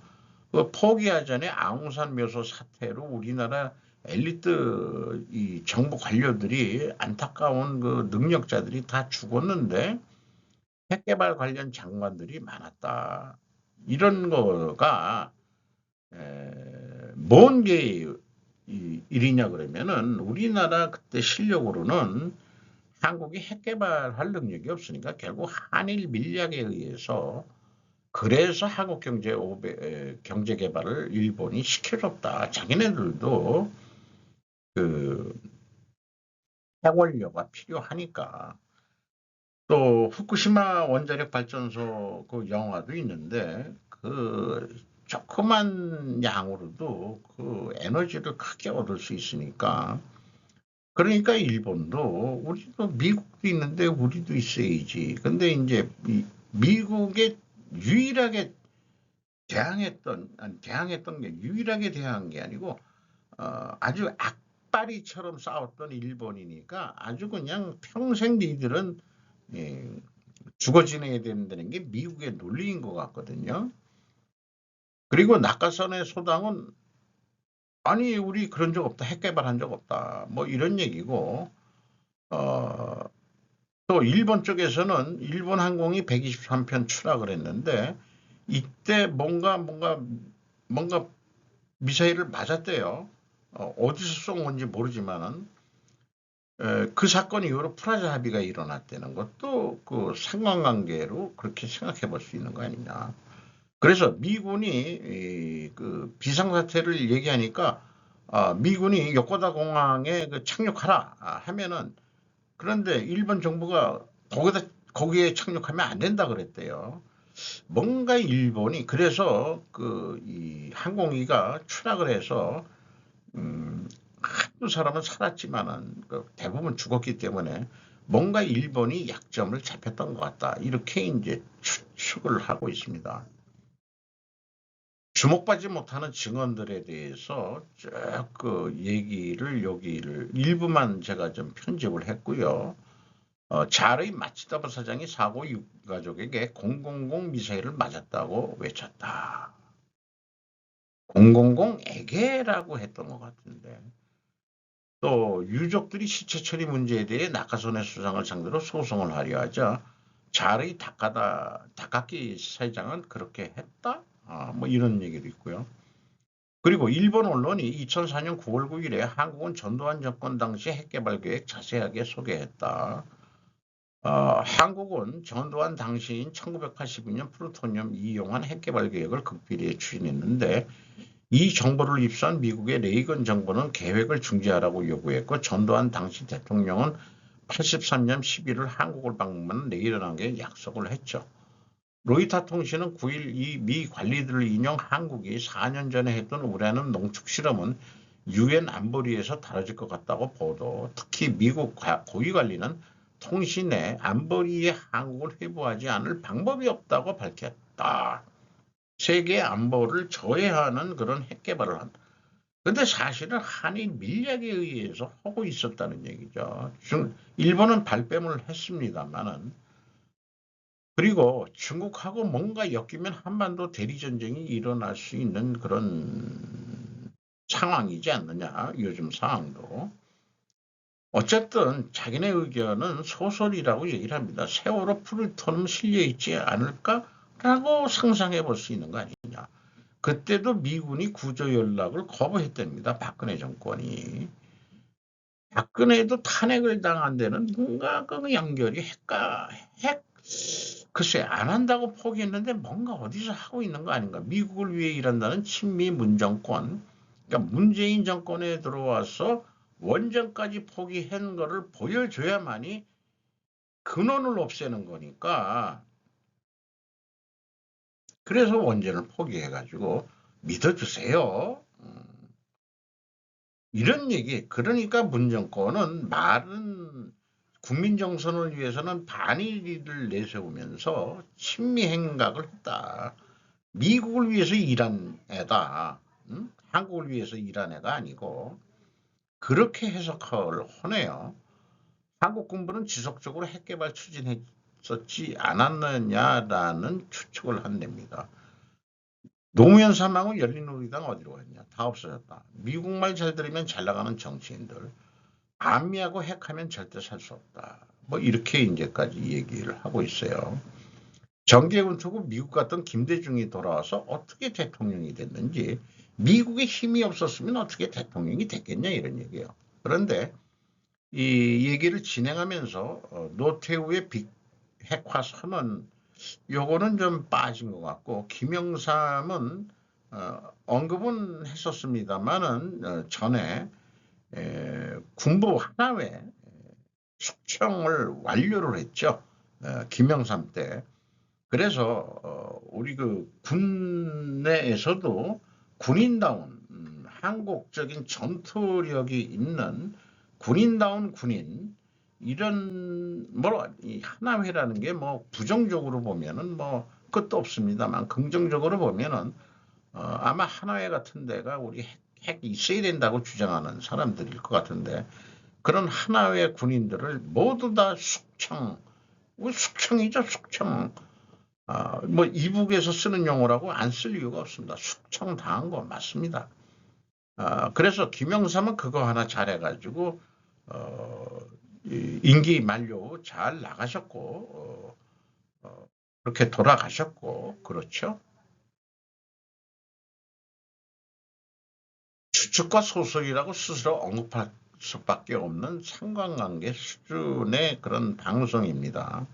포기하기 전에 아웅산 묘소 사태로 우리나라 엘리트 이 정부 관료들이 안타까운 능력자들이 다 죽었는데 핵개발 관련 장관들이 많았다. 이런 거가 뭔 게 일이냐 그러면은 우리나라 그때 실력으로는 한국이 핵 개발할 능력이 없으니까 결국 한일 밀약에 의해서 그래서 한국 경제 개발을 일본이 시켜줬다. 자기네들도 그 핵원료가 필요하니까. 또 후쿠시마 원자력 발전소 그 영화도 있는데 그 조그만 양으로도 그 에너지를 크게 얻을 수 있으니까 그러니까 일본도 우리도 미국도 있는데 우리도 있어야지. 근데 이제 미국에 유일하게 대항했던 게 유일하게 대항한 게 아니고 아주 악바리처럼 싸웠던 일본이니까 아주 그냥 평생 니들은 예, 죽어 지내야 된다는 게 미국의 논리인 것 같거든요. 그리고 낙하산의 소당은 아니 우리 그런 적 없다. 핵 개발한 적 없다. 뭐 이런 얘기고 어, 또 일본 쪽에서는 일본 항공이 123편 추락을 했는데 이때 뭔가 미사일을 맞았대요. 어디서 쏜 건지 모르지만은 그 사건 이후로 프라자 합의가 일어났다는 것도 그 상관관계로 그렇게 생각해 볼 수 있는 거 아니냐. 그래서 미군이 그 비상사태를 얘기하니까 미군이 요코다 공항에 그 착륙하라 하면은 그런데 일본 정부가 거기에 착륙하면 안 된다 그랬대요. 뭔가 일본이 그래서 그 이 항공기가 추락을 해서 한두 사람은 살았지만은 그 대부분 죽었기 때문에 뭔가 일본이 약점을 잡혔던 것 같다. 이렇게 이제 추측을 하고 있습니다. 주목받지 못하는 증언들에 대해서 쭉 그 여기를 일부만 제가 좀 편집을 했고요. 자르이 마츠다바 사장이 사고 유가족에게 000 미사일을 맞았다고 외쳤다. 000에게라고 했던 것 같은데. 또 유족들이 시체 처리 문제에 대해 낙하선의 수상을 상대로 소송을 하려 하자 자르이 다카키 사장은 그렇게 했다? 뭐 이런 얘기도 있고요. 그리고 일본 언론이 2004년 9월 9일에 한국은 전두환 정권 당시 핵개발 계획 자세하게 소개했다. 한국은 전두환 당시인 1982년 플루토늄 이용한 핵개발 계획을 극비리에 추진했는데 이 정보를 입수한 미국의 레이건 정부는 계획을 중지하라고 요구했고 전두환 당시 대통령은 83년 11월 한국을 방문한 내일어나게 약속을 했죠. 로이터 통신은 9일 이 미 관리들을 인용 한국이 4년 전에 했던 우라늄 농축 실험은 유엔 안보리에서 다뤄질 것 같다고 보도. 특히 미국 고위 관리는 통신에 안보리에 한국을 회부하지 않을 방법이 없다고 밝혔다. 세계 안보를 저해하는 그런 핵 개발을 한다. 근데 사실은 한일 밀약에 의해서 하고 있었다는 얘기죠. 일본은 발뺌을 했습니다만은 그리고 중국하고 뭔가 엮이면 한반도 대리전쟁이 일어날 수 있는 그런 상황이지 않느냐, 요즘 상황도. 어쨌든 자기네 의견은 소설이라고 얘기를 합니다. 세월호 플루토늄 실려있지 않을까라고 상상해 볼 수 있는 거 아니냐. 그때도 미군이 구조 연락을 거부했답니다. 박근혜 정권이. 박근혜도 탄핵을 당한 데는 뭔가 그 연결이 핵 글쎄 안 한다고 포기했는데 뭔가 어디서 하고 있는 거 아닌가. 미국을 위해 일한다는 친미 문정권. 그러니까 문재인 정권에 들어와서 원전까지 포기한 거를 보여줘야만이 근원을 없애는 거니까 그래서 원전을 포기해가지고 믿어주세요. 이런 얘기. 그러니까 문정권은 말은 국민 정선을 위해서는 반일을 내세우면서 친미 행각을 했다. 미국을 위해서 일한 애다. 응? 한국을 위해서 일한 애가 아니고 그렇게 해석을 하네요. 한국 군부는 지속적으로 핵개발 추진했었지 않았느냐라는 추측을 한답니다. 노무현 사망 후 열린우리당 어디로 갔냐? 다 없어졌다. 미국말 잘 들으면 잘 나가는 정치인들. 안미하고 핵하면 절대 살 수 없다. 뭐 이렇게 이제까지 얘기를 하고 있어요. 정계훈 투고 미국 갔던 김대중이 돌아와서 어떻게 대통령이 됐는지 미국의 힘이 없었으면 어떻게 대통령이 됐겠냐 이런 얘기예요. 그런데 이 얘기를 진행하면서 노태우의 비핵화 선언 요거는 좀 빠진 것 같고 김영삼은 언급은 했었습니다만은 전에 군부 하나회 숙청을 완료를 했죠. 김영삼 때. 그래서 우리 그 군내에서도 군인다운 한국적인 전투력이 있는 군인다운 군인 이런 이 하나회라는 게 뭐 부정적으로 보면은 뭐 끝도 없습니다만 긍정적으로 보면은 아마 하나회 같은 데가 우리 핵이 있어야 된다고 주장하는 사람들일 것 같은데 그런 하나회 군인들을 모두 다 숙청이죠, 숙청. 뭐 이북에서 쓰는 용어라고 안 쓸 이유가 없습니다. 숙청 당한 거 맞습니다. 그래서 김영삼은 그거 하나 잘해가지고 임기 만료 잘 나가셨고 그렇게 돌아가셨고 그렇죠. 추측과 소설이라고 스스로 언급할 수밖에 없는 상관관계 수준의 그런 방송입니다.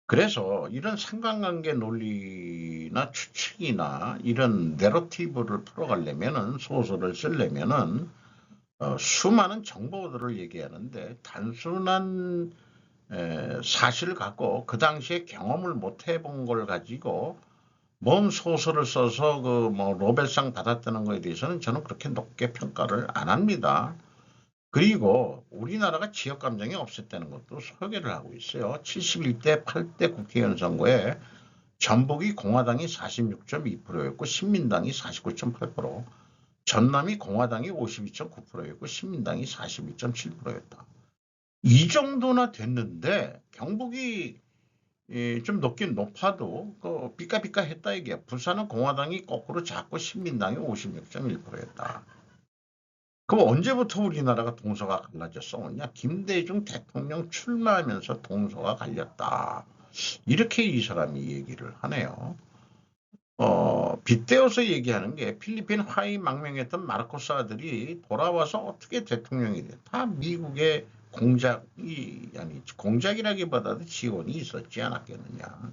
그래서 이런 상관관계 논리나 추측이나 이런 내러티브를 풀어가려면은 소설을 쓰려면은 수많은 정보들을 얘기하는데 단순한 사실을 갖고 그 당시에 경험을 못 해본 걸 가지고 뭔 소설을 써서 그 뭐 노벨상 받았다는 거에 대해서는 저는 그렇게 높게 평가를 안 합니다. 그리고 우리나라가 지역 감정이 없었다는 것도 소개를 하고 있어요. 71대 8대 국회의원 선거에 전북이 공화당이 46.2%였고 신민당이 49.8%, 전남이 공화당이 52.9%였고 신민당이 42.7%였다. 이 정도나 됐는데 경북이 좀 높긴 높아도 삐까삐까 했다 이게. 부산은 공화당이 거꾸로 작고 신민당이 56.1%였다. 그럼 언제부터 우리나라가 동서가 갈라졌었냐? 김대중 대통령 출마하면서 동서가 갈렸다. 이렇게 이 사람이 얘기를 하네요. 빗대어서 얘기하는 게 필리핀 하이 망명했던 마르코스 아들이 돌아와서 어떻게 대통령이 돼? 다 미국의 공작이 아니 공작이라기보다도 지원이 있었지 않았겠느냐.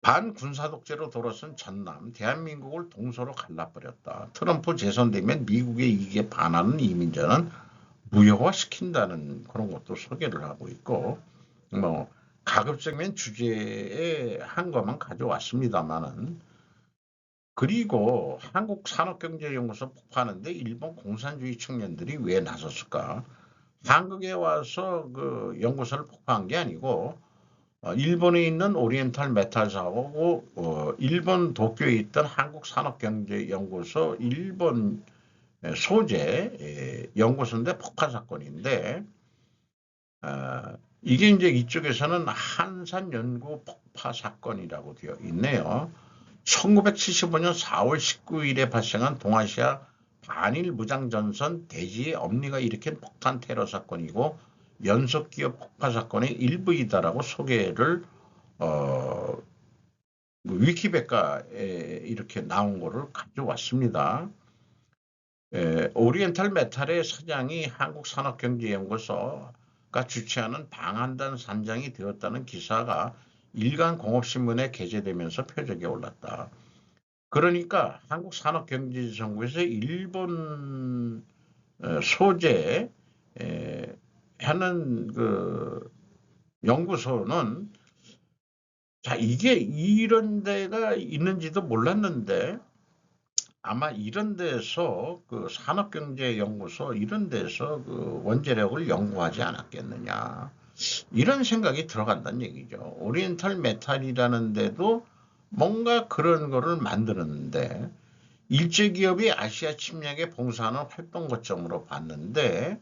반군사 독재로 돌아선 전남, 대한민국을 동서로 갈라버렸다. 트럼프 재선되면 미국의 이익에 반하는 이민자는 무효화시킨다는 그런 것도 소개를 하고 있고, 뭐 가급적이면 주제에 한 것만 가져왔습니다만은 그리고 한국산업경제연구소 폭파하는데 일본 공산주의 청년들이 왜 나섰을까? 한국에 와서 그 연구소를 폭파한 게 아니고 일본에 있는 오리엔탈 메탈 사업하고 일본 도쿄에 있던 한국산업경제연구소 일본 소재 연구소인데 폭파 사건인데 이게 이제 이쪽에서는 한산연구 폭파 사건이라고 되어 있네요. 1975년 4월 19일에 발생한 동아시아 반일 무장전선 대지의 엄니가 일으킨 폭탄 테러 사건이고 연속기업 폭파 사건의 일부이다라고 소개를 위키백과에 이렇게 나온 거를 가져왔습니다. 오리엔탈 메탈의 사장이 한국산업경제연구소가 주최하는 방한단 산장이 되었다는 기사가 일간공업신문에 게재되면서 표적에 올랐다. 그러니까 한국산업경제연구소에서 일본 소재 하는 그 연구소는 자 이게 이런 데가 있는지도 몰랐는데 아마 이런 데서 그 산업경제연구소 이런 데서 그 원자력을 연구하지 않았겠느냐 이런 생각이 들어간다는 얘기죠. 오리엔탈 메탈이라는 데도 뭔가 그런 거를 만들었는데 일제기업이 아시아 침략에 봉사하는 활동 거점으로 봤는데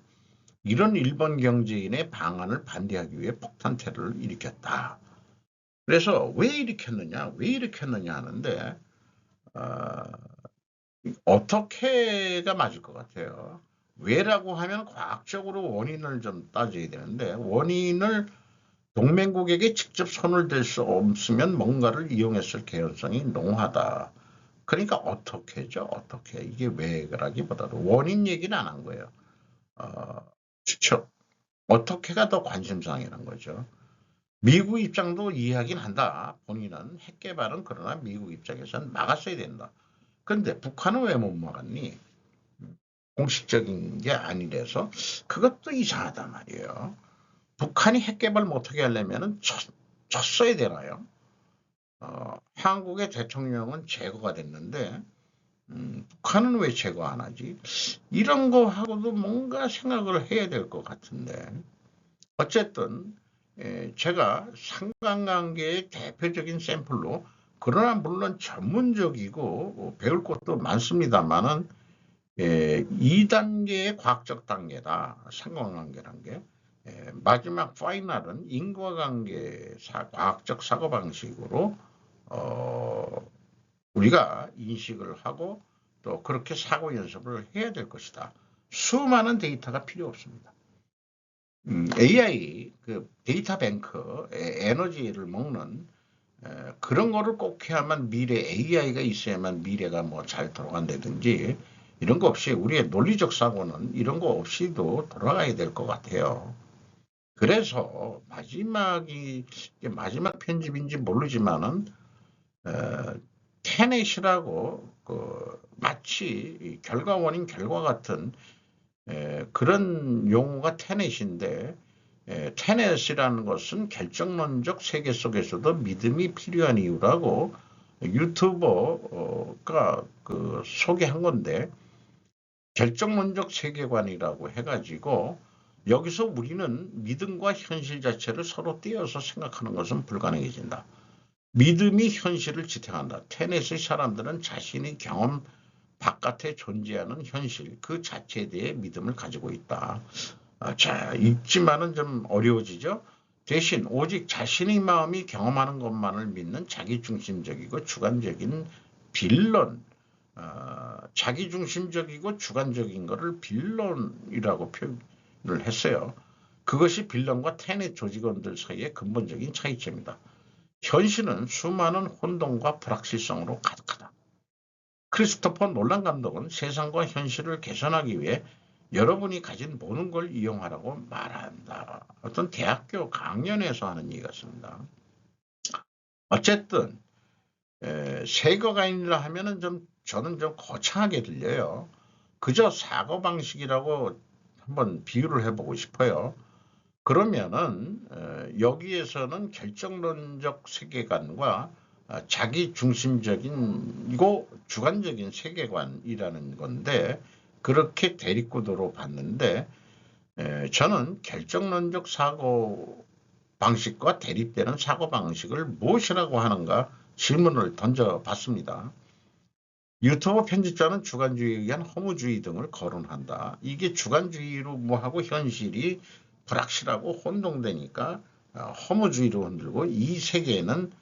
이런 일본 경제인의 방안을 반대하기 위해 폭탄 테러를 일으켰다. 그래서 왜 일으켰느냐 하는데 어떻게가 맞을 것 같아요. 왜라고 하면 과학적으로 원인을 좀 따져야 되는데 원인을 동맹국에게 직접 손을 댈 수 없으면 뭔가를 이용했을 개연성이 농후하다. 그러니까 어떻게죠? 어떻게 이게 왜라기보다도 원인 얘기는 안 한 거예요. 추측 어떻게가 더 관심사항이란 거죠. 미국 입장도 이해하긴 한다. 본인은 핵 개발은 그러나 미국 입장에서는 막았어야 된다. 그런데 북한은 왜 못 막았니? 공식적인 게 아니라서 그것도 이상하단 말이에요. 북한이 핵 개발 못하게 하려면 쳤어야 되나요? 한국의 대통령은 제거가 됐는데 북한은 왜 제거 안 하지? 이런 거하고도 뭔가 생각을 해야 될 것 같은데 어쨌든 제가 상관관계의 대표적인 샘플로 그러나 물론 전문적이고 배울 것도 많습니다만은 2단계의 과학적 단계다. 상관관계란 게. 마지막 파이널은 인과관계 과학적 사고방식으로 우리가 인식을 하고 또 그렇게 사고 연습을 해야 될 것이다. 수많은 데이터가 필요 없습니다. AI, 그 데이터 뱅크, 에너지를 먹는 그런 거를 꼭 해야만 미래 AI가 있어야만 미래가 뭐 잘 돌아간다든지 이런 거 없이 우리의 논리적 사고는 이런 거 없이도 돌아가야 될 것 같아요. 그래서 마지막 편집인지 모르지만은 테넷이라고 마치 결과 원인 결과 같은 그런 용어가 테넷인데 테넷이라는 것은 결정론적 세계 속에서도 믿음이 필요한 이유라고 유튜버가 소개한 건데 결정론적 세계관이라고 해가지고 여기서 우리는 믿음과 현실 자체를 서로 떼어서 생각하는 것은 불가능해진다. 믿음이 현실을 지탱한다. 테넷의 사람들은 자신의 경험 바깥에 존재하는 현실 그 자체에 대해 믿음을 가지고 있다. 자, 읽지만은 좀 어려워지죠. 대신 오직 자신의 마음이 경험하는 것만을 믿는 자기중심적이고 주관적인 빌런, 자기중심적이고 주관적인 것을 빌런이라고 표현을 했어요. 그것이 빌런과 테넷 조직원들 사이의 근본적인 차이점이다. 현실은 수많은 혼돈과 불확실성으로 가득하다. 크리스토퍼 놀란 감독은 세상과 현실을 개선하기 위해 여러분이 가진 모든 걸 이용하라고 말한다. 어떤 대학교 강연에서 하는 얘기 같습니다. 어쨌든 세거가인이라 하면은 저는 좀 거창하게 들려요. 그저 사고방식이라고 한번 비유를 해보고 싶어요. 그러면은 여기에서는 결정론적 세계관과 자기중심적이고 주관적인 세계관이라는 건데 그렇게 대립구도로 봤는데 저는 결정론적 사고 방식과 대립되는 사고 방식을 무엇이라고 하는가 질문을 던져봤습니다. 유튜브 편집자는 주관주의에 의한 허무주의 등을 거론한다. 이게 주관주의로 뭐하고 현실이 불확실하고 혼동되니까 허무주의로 흔들고 이 세계는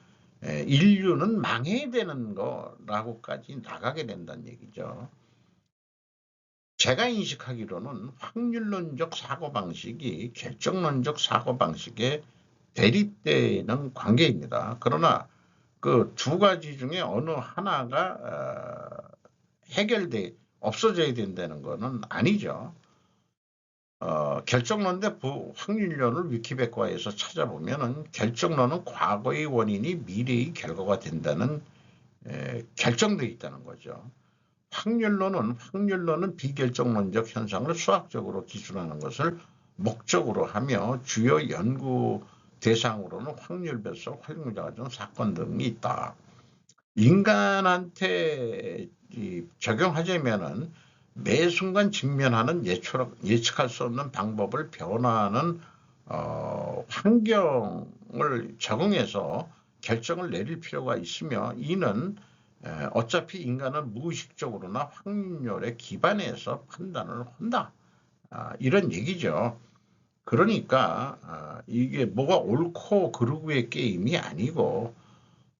인류는 망해야 되는 거라고까지 나가게 된다는 얘기죠. 제가 인식하기로는 확률론적 사고방식이 결정론적 사고방식에 대립되는 관계입니다. 그러나 그 두 가지 중에 어느 하나가 없어져야 된다는 것은 아니죠. 결정론 대 확률론을 위키백과에서 찾아보면은 결정론은 과거의 원인이 미래의 결과가 된다는 결정되어 있다는 거죠. 확률론은 비결정론적 현상을 수학적으로 기술하는 것을 목적으로 하며 주요 연구 대상으로는 확률 배속, 활용자가정 사건 등이 있다. 인간한테 적용하자면은 매 순간 직면하는 예측할 수 없는 방법을 변화하는 환경을 적응해서 결정을 내릴 필요가 있으며 이는 어차피 인간은 무의식적으로나 확률에 기반해서 판단을 한다. 이런 얘기죠. 그러니까 이게 뭐가 옳고 그르고의 게임이 아니고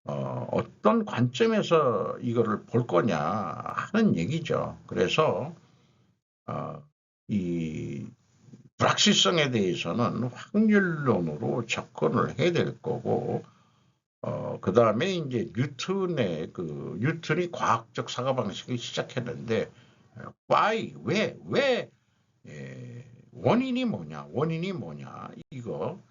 어떤 관점에서 이거를 볼 거냐 하는 얘기죠. 그래서 이 불확실성에 대해서는 확률론으로 접근을 해야 될 거고 그 다음에 이제 뉴턴이 과학적 사고방식을 시작했는데, why, 왜, 원인이 뭐냐, 이거,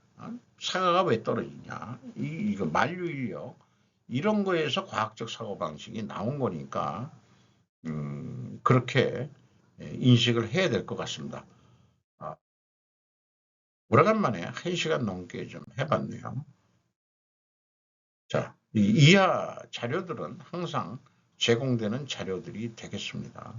사과가 왜 떨어지냐, 이거 만류인력, 이런 거에서 과학적 사고방식이 나온 거니까, 그렇게 인식을 해야 될 것 같습니다. 오래간만에 1시간 넘게 좀 해봤네요. 자, 이하 자료들은 항상 제공되는 자료들이 되겠습니다.